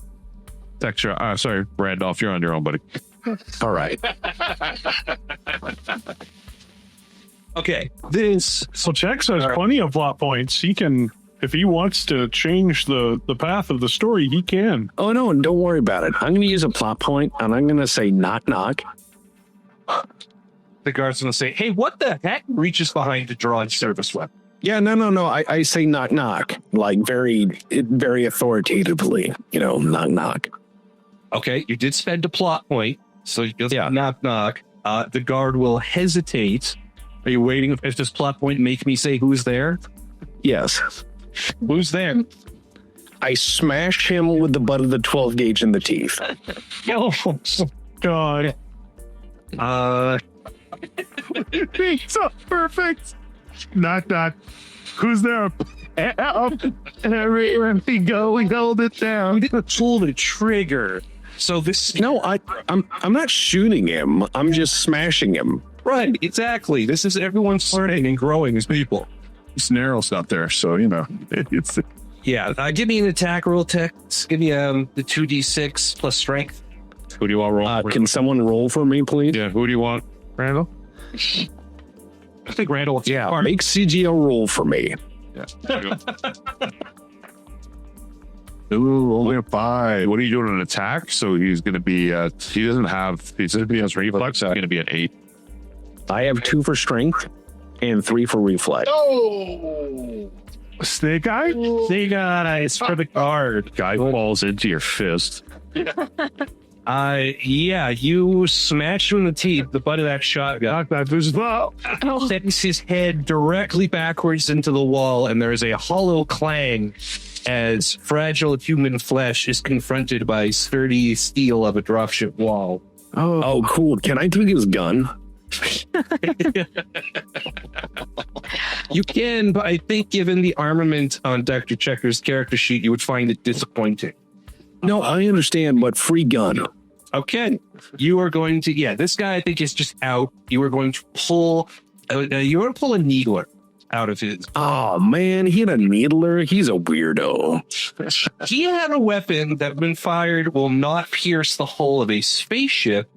Texture. Sorry, Randolph, you're on your own, buddy. All right. Okay. So Chex has plenty of plot points. He can, if he wants to change the path of the story, he can. Oh, no, and don't worry about it. I'm going to use a plot point, and I'm going to say knock, knock. The guard's going to say, hey, what the heck? Reaches behind to draw a service weapon. Yeah, no. I say knock, knock, like very authoritatively, you know, knock, knock. Okay, you did spend a plot point, so you just knock, knock. The guard will hesitate. Are you waiting? If this plot point make me say who's there? Yes. Who's there? I smash him with the butt of the 12 gauge in the teeth. Oh, God. So perfect. Knock. Who's there? We hold it down. You didn't pull the trigger. So this... No, I'm not shooting him. I'm just smashing him. Right, exactly. This is everyone's learning and growing as people. Snarl's not there, so, you know. It's Yeah, give me an attack roll, Tex. Give me the 2d6 plus strength. Who do you want to roll? Can someone roll for me, please? Yeah, who do you want? Randall? I think Randall... Yeah, make CGL roll for me. Yeah. Ooh, only a 5. What are you doing? An attack? So he's going to be... he has reflex. He's going to be an 8. I have 2 for strength and 3 for reflex. Snake Eye? Snake Eyes for the guard. Guy falls into your fist. Yeah, you smash him in the teeth, the butt of that shotgun. Sends his head directly backwards into the wall, and there is a hollow clang as fragile human flesh is confronted by sturdy steel of a dropship wall. Oh, cool. Can I take his gun? You can, but I think given the armament on Dr. Checker's character sheet, you would find it disappointing. No, I understand, but free gun. Okay. You are going to, this guy I think is just out. You are going to pull, a needler out of his. Oh, man, he had a needler. He's a weirdo. He had a weapon that when fired will not pierce the hull of a spaceship,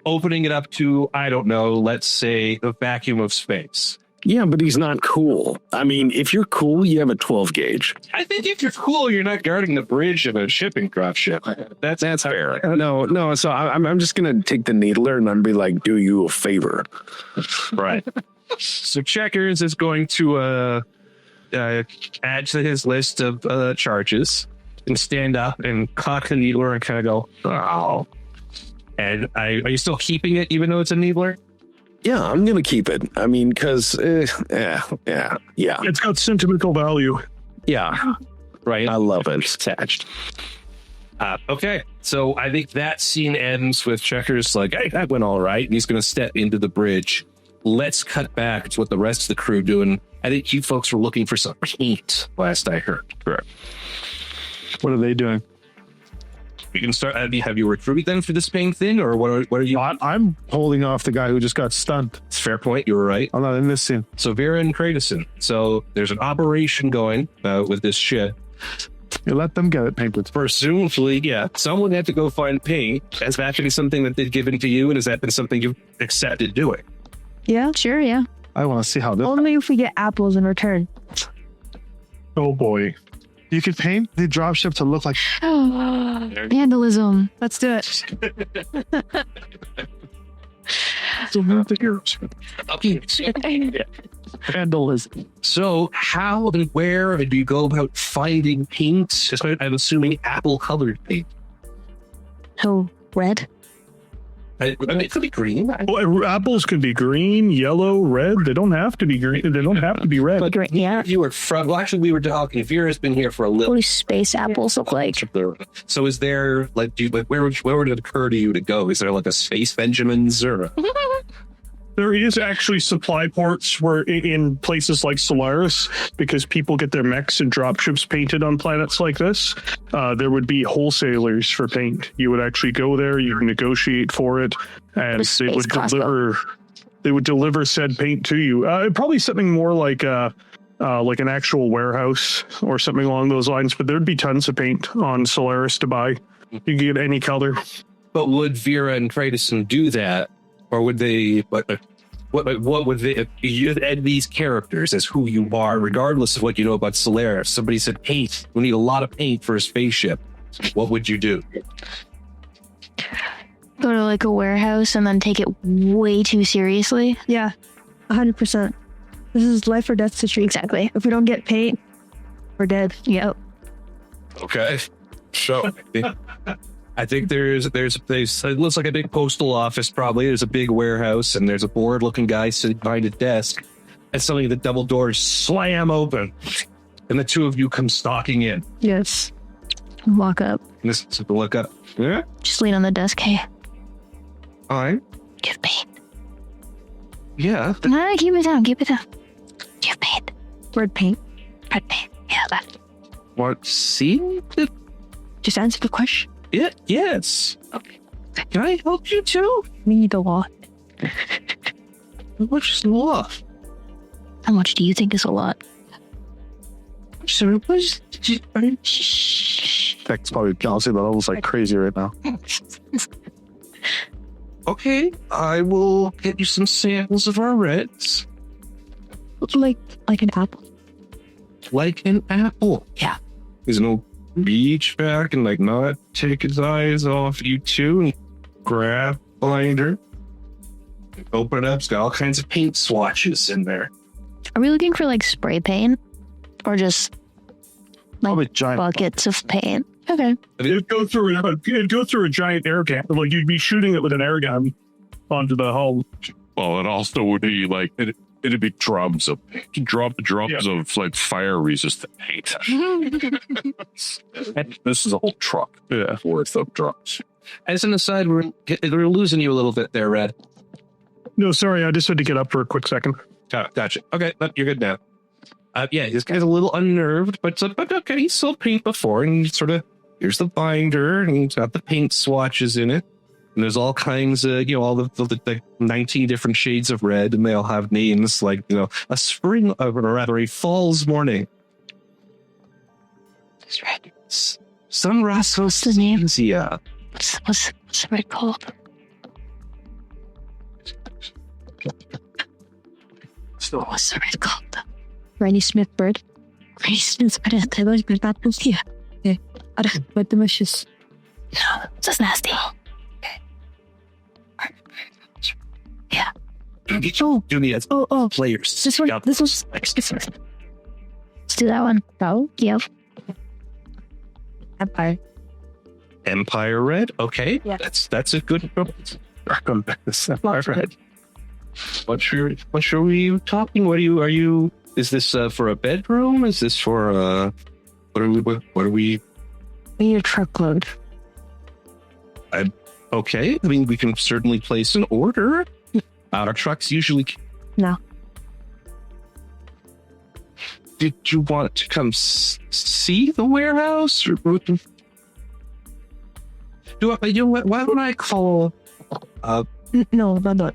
opening it up to, I don't know, let's say the vacuum of space. Yeah, but he's not cool. I mean, if you're cool, you have a 12 gauge. I think if you're cool, you're not guarding the bridge of a shipping dropship. That's fair. No. So I'm just gonna take the needler and I'm be like, do you a favor, right? So Checkers is going to add to his list of charges and stand up and cock the needler and kind of go, oh. And are you still keeping it even though it's a needler? Yeah, I'm going to keep it. I mean, because, yeah. It's got sentimental value. Yeah. Right. I love it. Attached. Okay. So I think that scene ends with Checkers like, hey, that went all right. And he's going to step into the bridge. Let's cut back to what the rest of the crew doing. I think you folks were looking for some paint last I heard. Correct. What are they doing? We can start. Have you recruited them for this paint thing, or what are you? I'm holding off the guy who just got stunned. It's a fair point. You were right. I'm not in this scene. So Vera and Kratos. So there's an operation going with this shit. You let them get it painted. Presumably, yeah. Someone had to go find paint. Has that been something that they've given to you, and has that been something you've accepted doing? Yeah. Sure, yeah. I want to see how this. Only if we get apples in return. Oh boy. You can paint the dropship to look like. Oh, vandalism. Let's do it. The heroes. Okay. Vandalism. So how and where do you go about finding paint? I'm assuming apple-colored paint. Oh, red? I mean, it could be green. Well, apples can be green, yellow, red. They don't have to be green. They don't have to be red. But green, yeah. You were from. Well, actually, we were talking. Vera's been here for a little. What do space apples look like? So, is there like, where would it occur to you to go? Is there like a Space Benjamin's or? There is actually supply ports where in places like Solaris, because people get their mechs and dropships painted on planets like this, there would be wholesalers for paint. You would actually go there, you negotiate for it, and they would deliver said paint to you. Probably something more like an actual warehouse or something along those lines, but there'd be tons of paint on Solaris to buy. You can get any color. But would Vera and Kratos do that? Or would they, what would they, you add these characters as who you are, regardless of what you know about Solaris? Somebody said paint, we need a lot of paint for a spaceship. What would you do? Go to like a warehouse and then take it way too seriously. Yeah, 100%. This is life or death situation. Exactly. If we don't get paint, we're dead. Yep. Okay. So I think there's it looks like a big postal office probably. There's a big warehouse and there's a bored looking guy sitting behind a desk. And suddenly the double doors slam open and the two of you come stalking in. Yes. Walk up. And this is the look up. Yeah. Just lean on the desk. Hey, All right. do you have paint? Yeah. No, keep it down. Keep it down. Do you have paint? Red paint. Red paint. Yeah, that. What? See? Just answer the question. Yeah. Yes. Okay. Can I help you too? We need a lot. How much is the law? How much do you think is a lot? So, Tech's probably balancing the levels like crazy right now. okay, I will get you some samples of our reds. Like an apple. Like an apple. Yeah. There's no reach back and like not take his eyes off you too and grab binder. Open it up, it's got all kinds of paint swatches in there. Are we looking for like spray paint or just Probably like giant buckets of paint? Okay. It'd go through a giant air gun. Like you'd be shooting it with an air gun onto the hull. Well, it also would be like it'd be drums of paint. Drums of like fire resistant paint. This is a whole truck worth of drums. As an aside, we're losing you a little bit there, Red. No, sorry, I just had to get up for a quick second. Gotcha. Okay, you're good now. Yeah, this guy's a little unnerved, but okay, he's sold paint before, and he sort of, here's the binder, and he's got the paint swatches in it, and there's all kinds of, all the 19 different shades of red, and they all have names like, a spring, or rather a fall's morning. It's red. Sunrise. What's the name? Yeah. What's the red called? What's the red called? Granny Smith bird. Granny Smith's bird. Det var ju vattnet här. But delicious. No, that's nasty. Okay. Yeah. Do me as players. This one. Yep. This was. Let's do that one. Go. Yep. Empire red. Okay. Yeah. That's a good. Empire red. What are we talking? Are you? Is this for a bedroom? Is this for what are we? We need a truckload. Okay. I mean, we can certainly place an order. Our trucks usually. No. Did you want to come see the warehouse? Or why don't I call? No, not.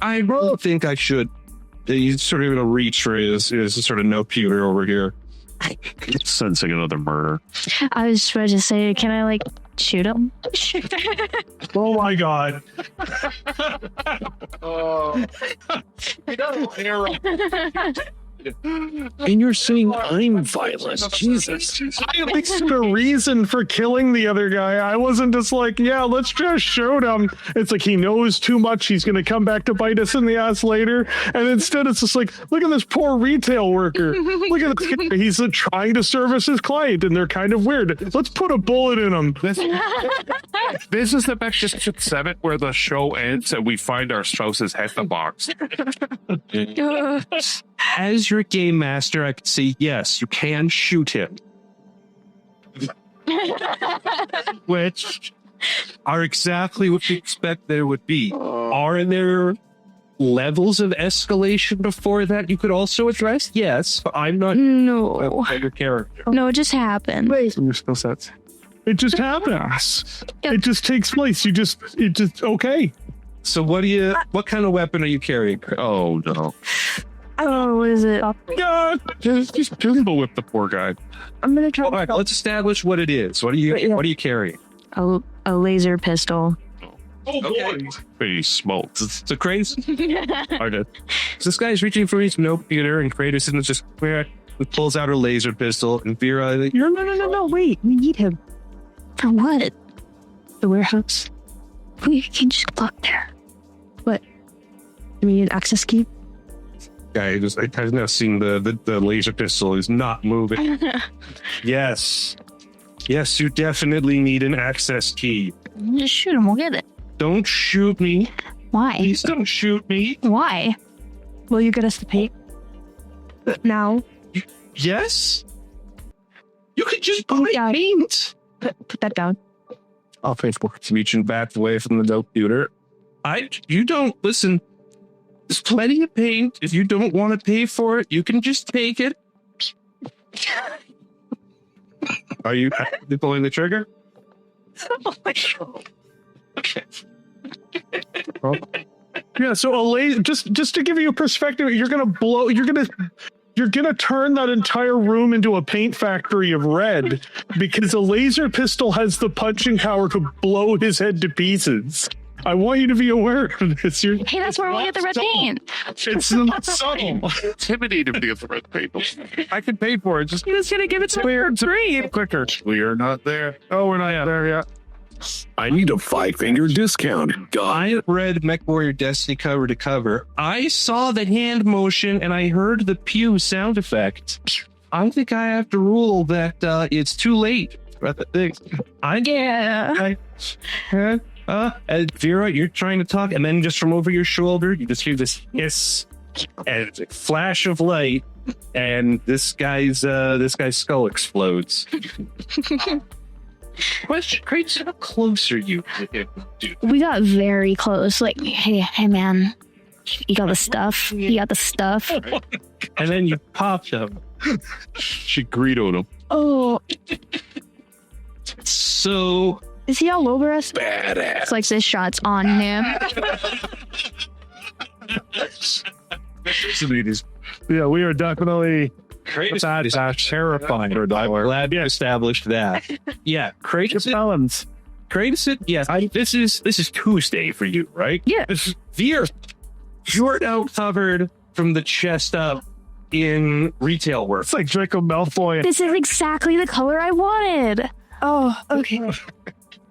I really think I should. He's sort of going to reach for his sort of note-pewter over here. Sensing another murder. I was about to say, can I shoot him? Oh my god. And you're saying I'm violent. Jesus. I listed a reason for killing the other guy. I wasn't just let's just shoot him. It's like he knows too much. He's going to come back to bite us in the ass later. And instead it's just look at this poor retail worker. Look at this guy. He's trying to service his client and they're kind of weird. Let's put a bullet in him. This is the Magnificent 7 where the show ends and we find our Strauss's head in the box. As your game master, I could say, yes, you can shoot him. Which are exactly what you expect there would be. Are there levels of escalation before that you could also address? Yes, but I'm not No. your character. No, it just happened. Your skill sets. It just happens. Yep. It just takes place. Okay. So what kind of weapon are you carrying? Oh, no. Oh, what is it? Just pistol whip the poor guy. I'm gonna try. All right, let's establish what it is. What are you carrying? A laser pistol. Okay. He smokes. So crazy. So this guy's reaching for his note-pewter, and Kratos is just pulls out her laser pistol, and Vera, No, wait. We need him. For what? The warehouse. We can just go up there. What? Do we need an access key? guy has now seen the laser pistol is not moving. Yes, you definitely need an access key. Just shoot him. We'll get it. Don't shoot me. Why? Please don't shoot me. Why? Will you get us the paint? Now? Yes? You could just buy paint. Put that down. I'll pay for it. Reaching back away from the computer. You don't listen. There's plenty of paint. If you don't want to pay for it, you can just take it. Are you pulling the trigger? Oh my God. Okay. Yeah, so a laser, just to give you a perspective, you're gonna turn that entire room into a paint factory of red because a laser pistol has the punching power to blow his head to pieces. I want you to be aware of this. Hey, that's where we'll get the red paint. It's not subtle. Intimidating to get the red paint. I can pay for it. Just He was gonna give it to weird scream quicker. We are not there. Oh, we're not there yet. I need a 5-finger discount. I read Mechwarrior Destiny cover to cover. I saw the hand motion and I heard the pew sound effect. I think I have to rule that it's too late. And Vera, you're trying to talk, and then just from over your shoulder, you just hear this hiss and it's a flash of light, and this guy's skull explodes. Question, Kratos, how close are you to him, dude? We got very close. Like, hey, man, you got the stuff. You got the stuff. And then you popped him. She greeted him. Oh, So is he all over us? Badass. It's like this shot's on him. Yeah, we are definitely Kratos is terrifying. I'm glad you established that. Yeah, Kratos. Balance. Kratos. Yes, this is Tuesday for you, right? Yeah. Veer, you are now covered from the chest up in retail work. It's like Draco Malfoy. This is exactly the color I wanted. Oh, okay.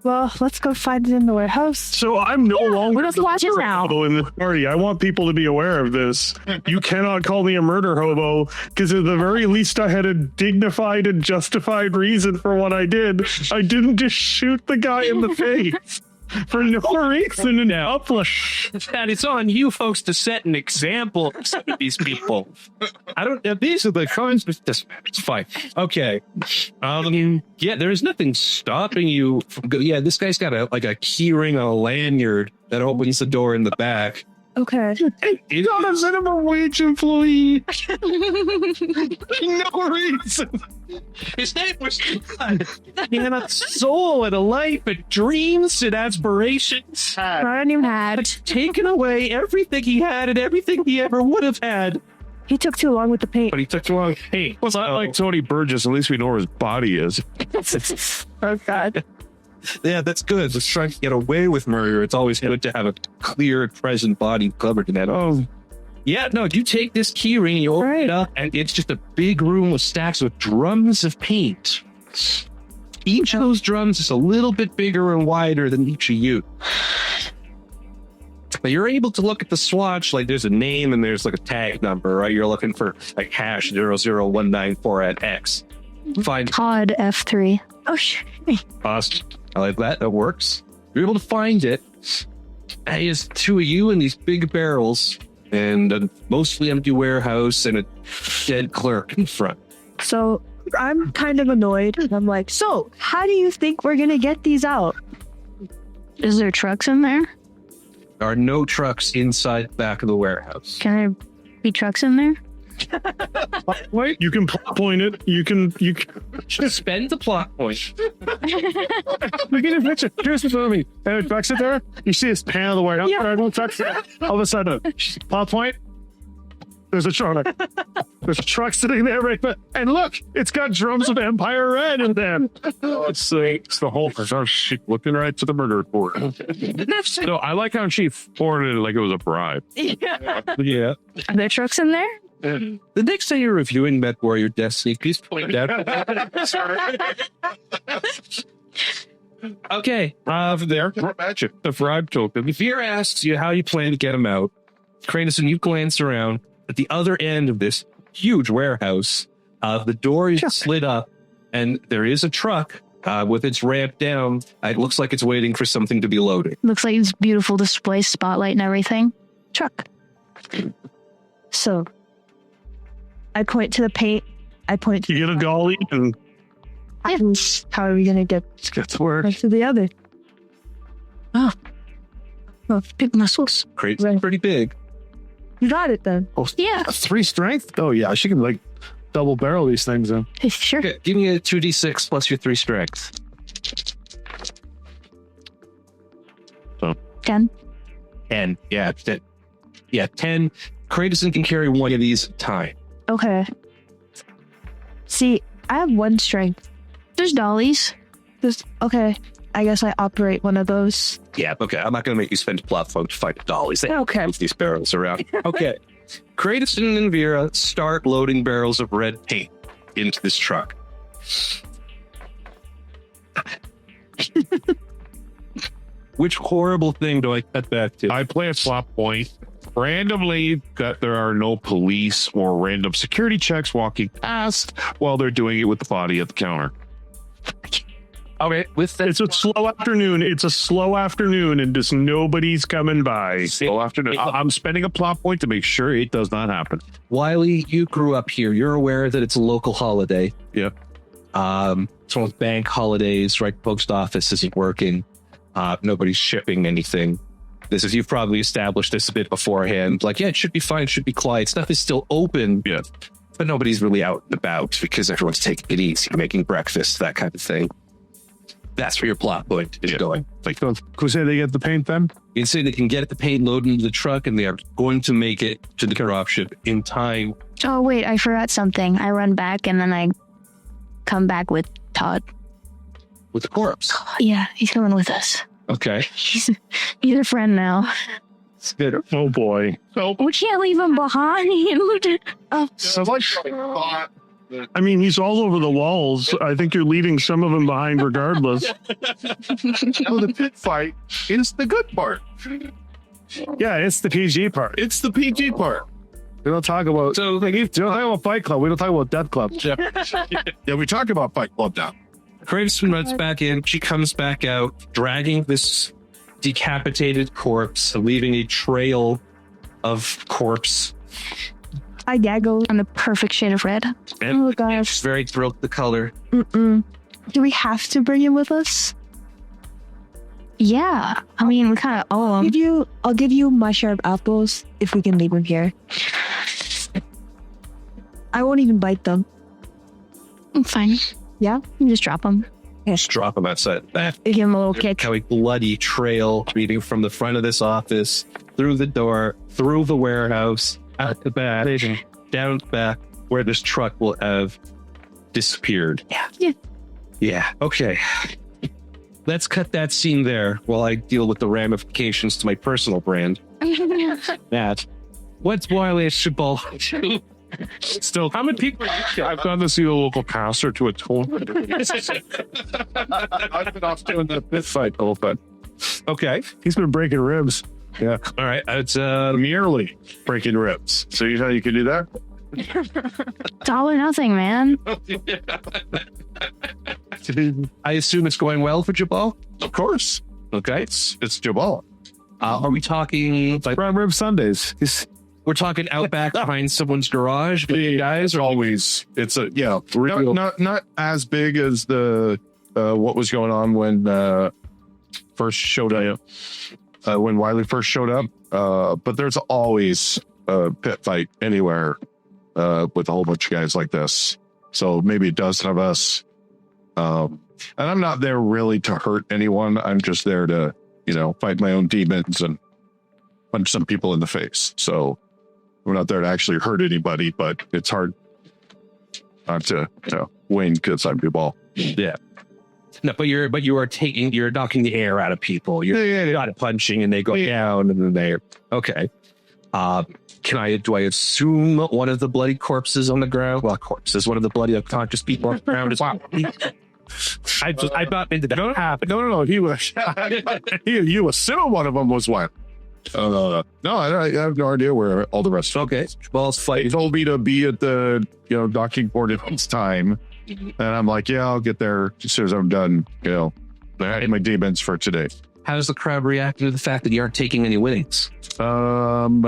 Well, let's go find it in the warehouse. So I'm no longer we're just watching now. hobo in this party. I want people to be aware of this. You cannot call me a murder hobo, because at the very least I had a dignified and justified reason for what I did. I didn't just shoot the guy in the face for no reason in public. That it's on you folks to set an example for some of these people. I don't. These are the kinds. It's fine. Okay. Yeah, there is nothing stopping you from. Yeah, this guy's got a key ring on a lanyard that opens the door in the back. Okay. He's not a minimum wage employee. No reason. His name was God. He had a soul and a life and dreams and aspirations. I don't even had. Taken away everything he had and everything he ever would have had. He took too long with the paint. But he took too long. Hey, Well, it's not like Tony Burgess. At least we know where his body is. Oh, God. yeah, that's good. Let's try to get away with murder. It's always good to have a clear, present body covered in that. Oh, yeah, no, you take this key ring, you open it up, and it's just a big room with stacks of drums of paint. Each of those drums is a little bit bigger and wider than each of you. But you're able to look at the swatch, like there's a name and there's like a tag number, right? You're looking for like hash 00194 at X. Find Pod F3. Oh, shit. Awesome. I like that. That works. You're able to find it. And it's two of you in these big barrels and a mostly empty warehouse and a dead clerk in front. So I'm kind of annoyed. And I'm like, so how do you think we're going to get these out? Is there trucks in there? There are no trucks inside the back of the warehouse. Can there be trucks in there? Wait, you can point it. You can. Just spend the plot point. Look at the picture. Here's the movie. And trucks it there. You see his pan of the way. Yeah. All of a sudden, plot point. There's a truck. There's a truck sitting there, right? And look, it's got drums of Empire Red in them. It's the whole. She looking right to the murder report. So I like how she forwarded it like it was a bribe. Yeah. Are there trucks in there? The next time you're reviewing Mechwarrior Destiny, please point out. Okay. There. Magic. The bribe token. Veer asks you how you plan to get him out. Kratos, and you glance around at the other end of this huge warehouse. The door is slid up, and there is a truck with its ramp down. It looks like it's waiting for something to be loaded. Looks like it's beautiful display, spotlight and everything. Truck. So I point to the paint. I point to You get a dolly and how are we going to get Let's get to work. one to the other? Oh, big muscles. Kratos Right. is pretty big. You got it then. Yeah. 3 strength? Oh, yeah. She can like double barrel these things in. Sure. Okay, give me a 2d6 plus your 3 strength. 10. 10. Yeah, 10. Yeah, 10. Kratos can carry one of these at a time. Okay. See, I have 1 strength. There's dollies. Okay. I guess I operate one of those. Yeah, okay. I'm not going to make you spend a plot point to find the dollies. They Okay. move these barrels around. Okay. Kratos and Vera start loading barrels of red paint into this truck. Which horrible thing do I cut back to? I play a plot point. Randomly, that there are no police or random security checks walking past while they're doing it with the body at the counter. Okay, with that. it's a slow afternoon. It's a slow afternoon, and just nobody's coming by. So afternoon, I'm spending a plot point to make sure it does not happen. Wiley, you grew up here. You're aware that it's a local holiday. Yep. So with bank holidays, right? Post office isn't working. Nobody's shipping anything. This is, you've probably established this a bit beforehand. Like, yeah, it should be fine. It should be quiet. Stuff is still open. Yeah. But nobody's really out and about because everyone's taking it easy, making breakfast, that kind of thing. That's where your plot point is going. Like, who say they get the paint then? You can say they can get the paint loaded into the truck and they are going to make it to the dropship in time. Oh, wait, I forgot something. I run back and then I come back with Todd. With the corpse. Yeah, he's coming with us. Okay. He's a friend now. It's good. Oh boy. We can't leave him behind. I mean, he's all over the walls. I think you're leaving some of them behind regardless. Well, the pit fight is the good part. Yeah, it's the PG part. It's the PG part. We don't talk about. So, We don't talk about Fight Club. We don't talk about Death Club. Yeah, we talk about Fight Club now. Craven runs back in. She comes back out, dragging this decapitated corpse, leaving a trail of corpse. I gaggle. I'm the perfect shade of red. And Oh, gosh. she's very thrilled with the color. Do we have to bring him with us? Yeah. I mean, we kind of owe him. I'll give you my share of apples if we can leave him here. I won't even bite them. I'm fine. Yeah? You just drop him. Just drop him outside. Give him a little kick. How a bloody trail leading from the front of this office, through the door, through the warehouse, out the back, down the back, where this truck will have disappeared. Yeah. Okay. Let's cut that scene there while I deal with the ramifications to my personal brand. That. What's Wily Ball? Still, how many people I've gone to see the local pastor to atone. I've been off doing the pit fight a little bit. Okay. He's been breaking ribs. All right. It's Nearly breaking ribs. So you know you can do that? It's all or nothing, man. I assume it's going well for Jabal. Of course. Okay. It's Jabal. Are we talking like Prime Rib Sundays. we're talking out back behind someone's garage? But you guys are Always. It's a not as big as the what was going on when first showed up. When Wiley first showed up. But there's always a pit fight anywhere with a whole bunch of guys like this. So maybe it does have us. And I'm not there really to hurt anyone. I'm just there to, fight my own demons and punch some people in the face. So we're not there to actually hurt anybody, but it's hard not to win because I'm Jabal. Yeah. No, but you're knocking the air out of people. You're not punching and they go down and then they're okay. Do I assume one of the bloody corpses on the ground? Well, corpses, one of the bloody unconscious people on the ground is I thought into that happened. No. He was. You assume one of them was one. No, I have no idea where all the rest. Okay, Jabal's He fight. told me to be at the docking board at this time, and I'm like, yeah, I'll get there as soon as I'm done. I had my demons for today. How does the crowd react to the fact that you aren't taking any winnings? Some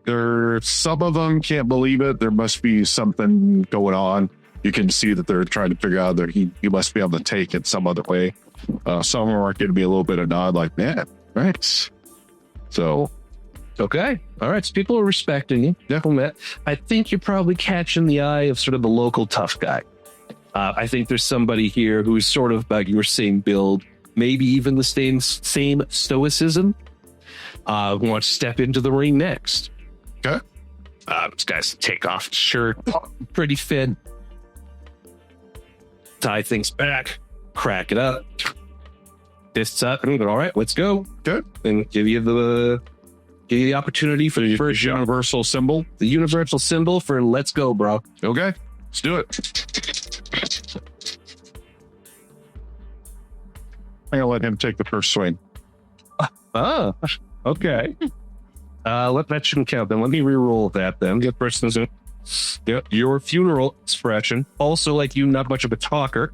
of them can't believe it. There must be something going on. You can see that they're trying to figure out that he must be able to take it some other way. Some of them are going to be a little bit of nod, like, yeah, right. So, Okay, all right. So people are respecting you. Definitely. I think you're probably catching the eye of sort of the local tough guy. I think there's somebody here who's sort of about your same build, maybe even the same stoicism. Who wants to step into the ring next? Okay. This guy's take off his shirt, pretty thin. Tie things back, crack it up. Fists up. All right, let's go. Good. And give you the opportunity for the first universal symbol. The universal symbol for let's go, bro. Okay, let's do it. I'm gonna let him take the first swing. Oh, okay. That shouldn't count then. Let me re-roll that then. Get person's your funeral expression. Also, like you, not much of a talker.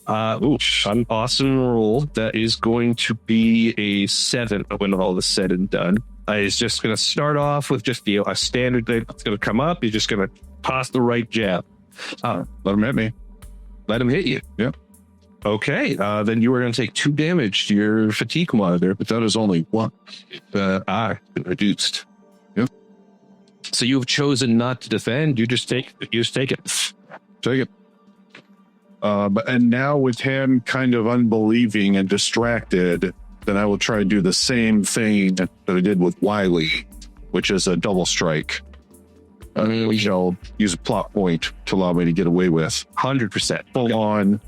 An awesome roll. That is going to be a 7 when all is said and done. He's just going to start off with just a standard thing. It's going to come up. He's just going to toss the right jab. Let him hit me. Let him hit you. Yeah. Okay, then you are going to take 2 damage to your fatigue monitor, but that is only 1. Been reduced. Yep. So you've chosen not to defend. You just take it. Take it. And now with him kind of unbelieving and distracted, then I will try to do the same thing that I did with Wiley, which is a double strike. Which I'll use a plot point to allow me to get away with. 100%. Full on.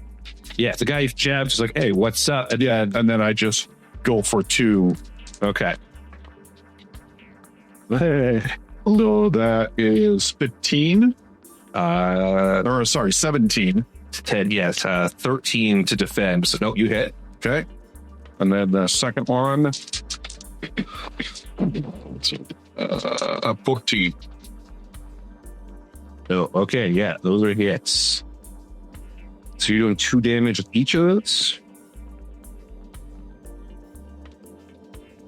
Yeah, the guy jabs is like, hey, what's up? And then I just go for 2. Okay. Hey. No, that is 15. 17. 10, yes. 13 to defend. So, no, you hit. Okay. And then the second one. 14. Oh, okay, yeah, those are hits. So you're doing 2 damage with each of those?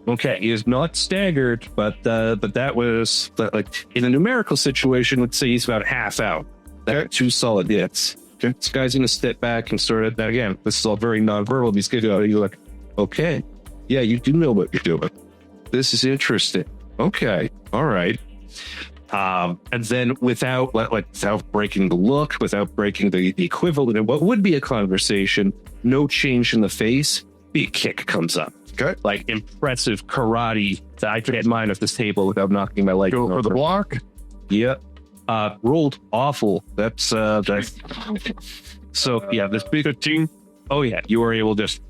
Okay, he is not staggered, but that was like in a numerical situation. Let's say he's about half out. That 2 solid hits. Okay. This guy's gonna step back and sort of that again. This is all very nonverbal. He's gonna go. You're like, okay, yeah, you do know what you're doing. This is interesting. Okay, all right. And then without breaking the look, without breaking the equivalent of what would be a conversation, no change in the face, big kick comes up. Okay. Like impressive karate that I could get mine off this table without knocking my leg Go over. for the block. Yep. Rolled awful. That's so yeah, this big 15. Oh yeah, you were able to just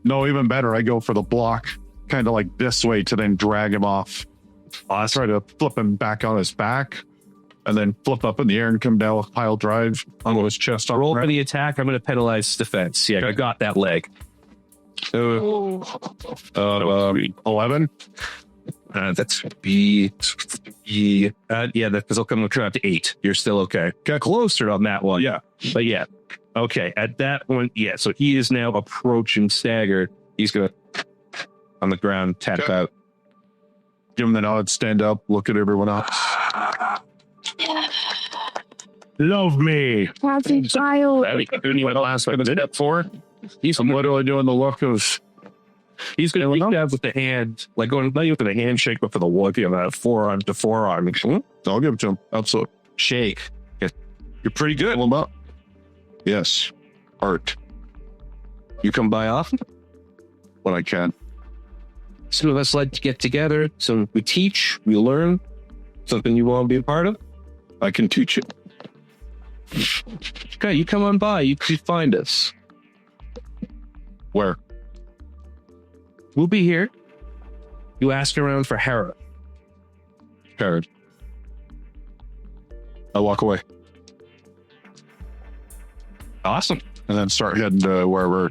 No, even better. I go for the block, kind of like this way to then drag him off. I try to flip him back on his back and then flip up in the air and come down with pile drive onto his chest. roll for the attack. I'm going to penalize defense. Yeah, I got that leg. 11. That's B. Yeah, because I'll come up to 8. You're still okay. Got closer on that one. Yeah. But yeah. Okay. At that point, yeah. So he is now approaching staggered. He's going to on the ground, tap out. Give him the nod, stand up, look at everyone else. Love me. Happy child. Last one, step 4. He's literally doing the look of. He's going to reach out with the hand, like going not even for the handshake, but for the look of that forearm to forearm. I'll give it to him. Absolutely. Shake. You're pretty good. Pull him up. Yes. Art. You come by often? When I can. Some of us like to get together. So we teach, we learn. Something you want to be a part of? I can teach it. Okay, you come on by. You could find us. Where? We'll be here. You ask around for Hera. Herod. I walk away. Awesome. And then start heading to wherever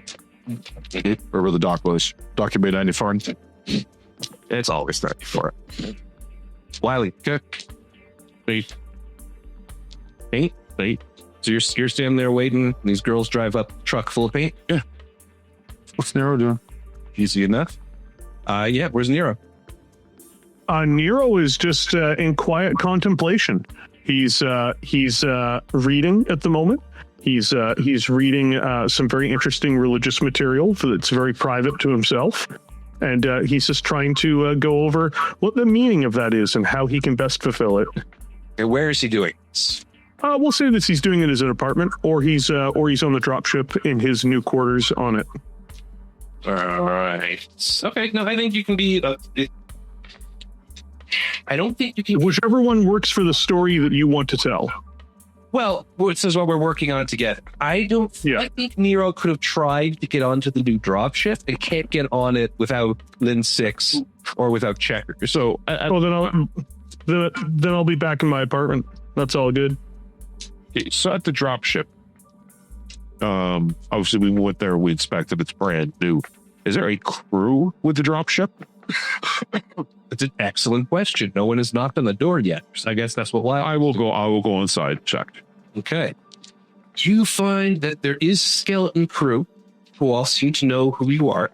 the dock was. Dock Bay 94. It's always 94. Wiley. Okay. Wait. Paint. So you're standing there waiting, and these girls drive up a truck full of paint? Yeah. What's Nero doing? Easy enough. Yeah, where's Nero? Nero is just in quiet contemplation. He's reading at the moment. He's reading some very interesting religious material that's very private to himself. And he's just trying to go over what the meaning of that is and how he can best fulfill it. And where is he doing this? We'll say that he's doing it as an apartment, or he's on the dropship in his new quarters on it. All right. Okay. No, I think you can be. I don't think you can. Whichever one works for the story that you want to tell. Well, this is what we're working on it together. I think Nero could have tried to get onto the new dropship and can't get on it without Lin 6 or without Checker. So, then I'll be back in my apartment. That's all good. Okay, so at the dropship, obviously we went there, we inspected, it's brand new. Is there a crew with the dropship? That's an excellent question. No one has knocked on the door yet. So I guess that's what I will go inside, check. Okay. You find that there is a skeleton crew who all seem to know who you are.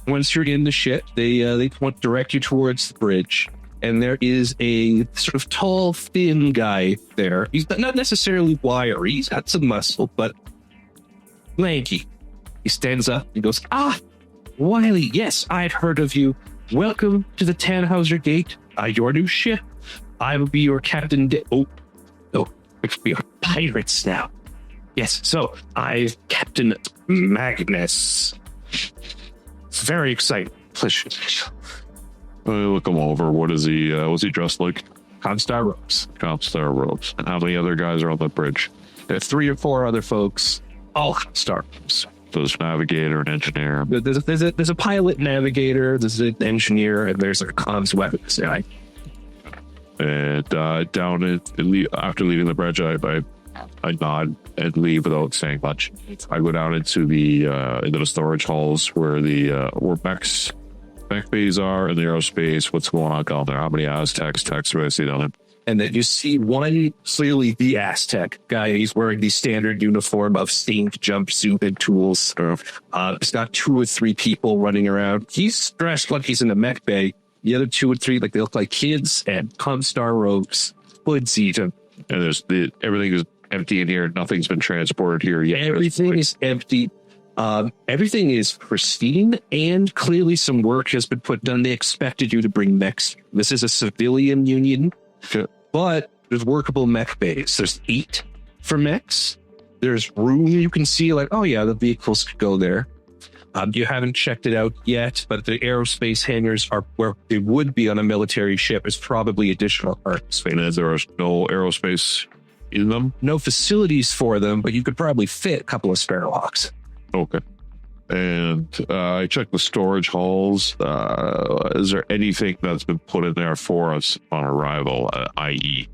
Once you're in the ship, they want to direct you towards the bridge. and there is a sort of tall, thin guy there. He's not necessarily wiry. He's got some muscle, but lanky. He stands up and goes, Wiley, yes, I'd heard of you. Welcome to the Tannhauser Gate. Your new ship. I will be your captain. We are pirates now. Yes, so I'm Captain Magnus. It's very exciting. Pleasure. Look him over. What is he? What's he dressed like? Comstar robes. Comstar robes. And how many other guys are on the bridge? There's 3 or 4 other folks, all Comstar robes. So there's a navigator, an engineer. There's a pilot, navigator, there's an engineer, and there's a comms weapons guy. And after leaving the bridge, I nod and leave without saying much. I go down into the storage halls where mech bays are in the aerospace. What's going on down there? How many Aztecs, techs do I see down there? And then you see one, clearly the Aztec guy. He's wearing the standard uniform of stained jumpsuit and tools. It's got 2 or 3 people running around. He's dressed like he's in a mech bay. The other 2 or 3, they look like kids and Comstar robes, hoods even. And everything is empty in here. Nothing's been transported here yet. Everything is empty. Everything is pristine, and clearly some work has been put done. They expected you to bring mechs. This is a civilian union, but there's workable mech bays. There's 8 for mechs. There's room you can see, like, oh yeah, the vehicles could go there. You haven't checked it out yet, but the aerospace hangars are where they would be on a military ship. Is probably additional parts. And there is no aerospace in them? No facilities for them, but you could probably fit a couple of spare locks. Okay. And I checked the storage halls. Is there anything that's been put in there for us on arrival, i.e.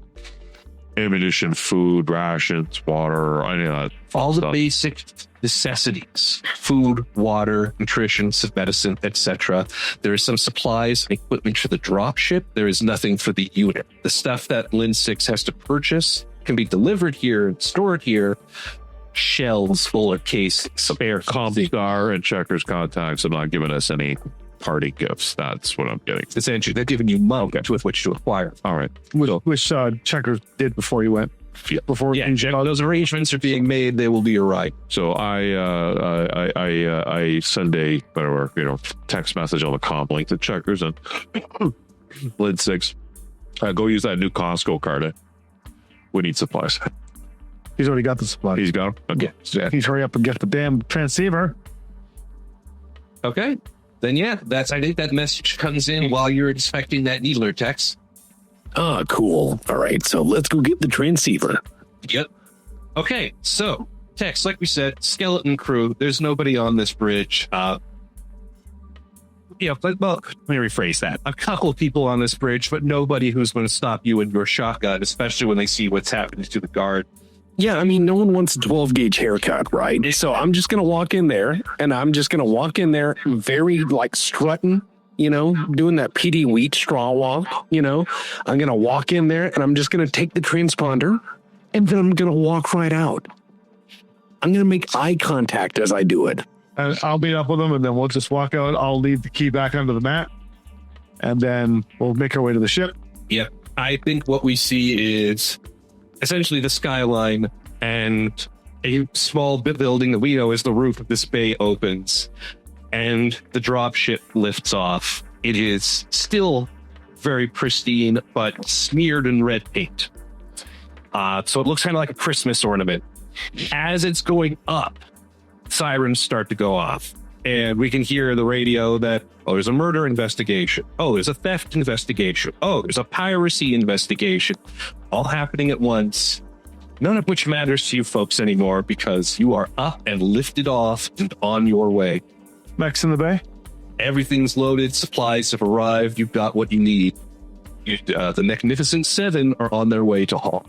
ammunition, food, rations, water, any of that? All the stuff? basic necessities: food, water, nutrition, medicine, etc. There is some supplies and equipment for the dropship. There is nothing for the unit. The stuff that Lin 6 has to purchase can be delivered here and stored here. Shelves full of cases, spare Comstar and Checkers contacts have not given us any party gifts. That's what I'm getting. Essentially, they're giving you money with which to acquire. All right. Which Checkers did before you went. Those arrangements are being made. They will be your right. So I send a text message on the comm link to Checkers and Lid 6. Go use that new Costco card. We need supplies. He's already got the supply. He's got them? Okay. Yeah. He's hurry up and get the damn transceiver. Okay. Then I think that message comes in while you're inspecting that needler, Tex. Cool. All right, so let's go get the transceiver. Yep. Okay, so Tex, like we said, skeleton crew. There's nobody on this bridge. Let me rephrase that. A couple of people on this bridge, but nobody who's going to stop you in your shotgun, especially when they see what's happening to the guard. Yeah, I mean, no one wants a 12-gauge haircut, right? So I'm just going to walk in there, very, strutting, doing that PD Wheat straw walk, I'm going to walk in there, and I'm just going to take the transponder, and then I'm going to walk right out. I'm going to make eye contact as I do it. And I'll meet up with them, and then we'll just walk out. I'll leave the key back under the mat, and then we'll make our way to the ship. Yep. I think what we see is essentially the skyline, and a small building that we know as the roof of this bay opens, and the dropship lifts off. It is still very pristine, but smeared in red paint. So it looks kind of like a Christmas ornament. As it's going up, sirens start to go off, and we can hear the radio that, there's a murder investigation. There's a theft investigation. There's a piracy investigation. All happening at once. None of which matters to you folks anymore because you are up and lifted off and on your way. Mech's in the bay? Everything's loaded. Supplies have arrived. You've got what you need. The Magnificent Seven are on their way to Hall.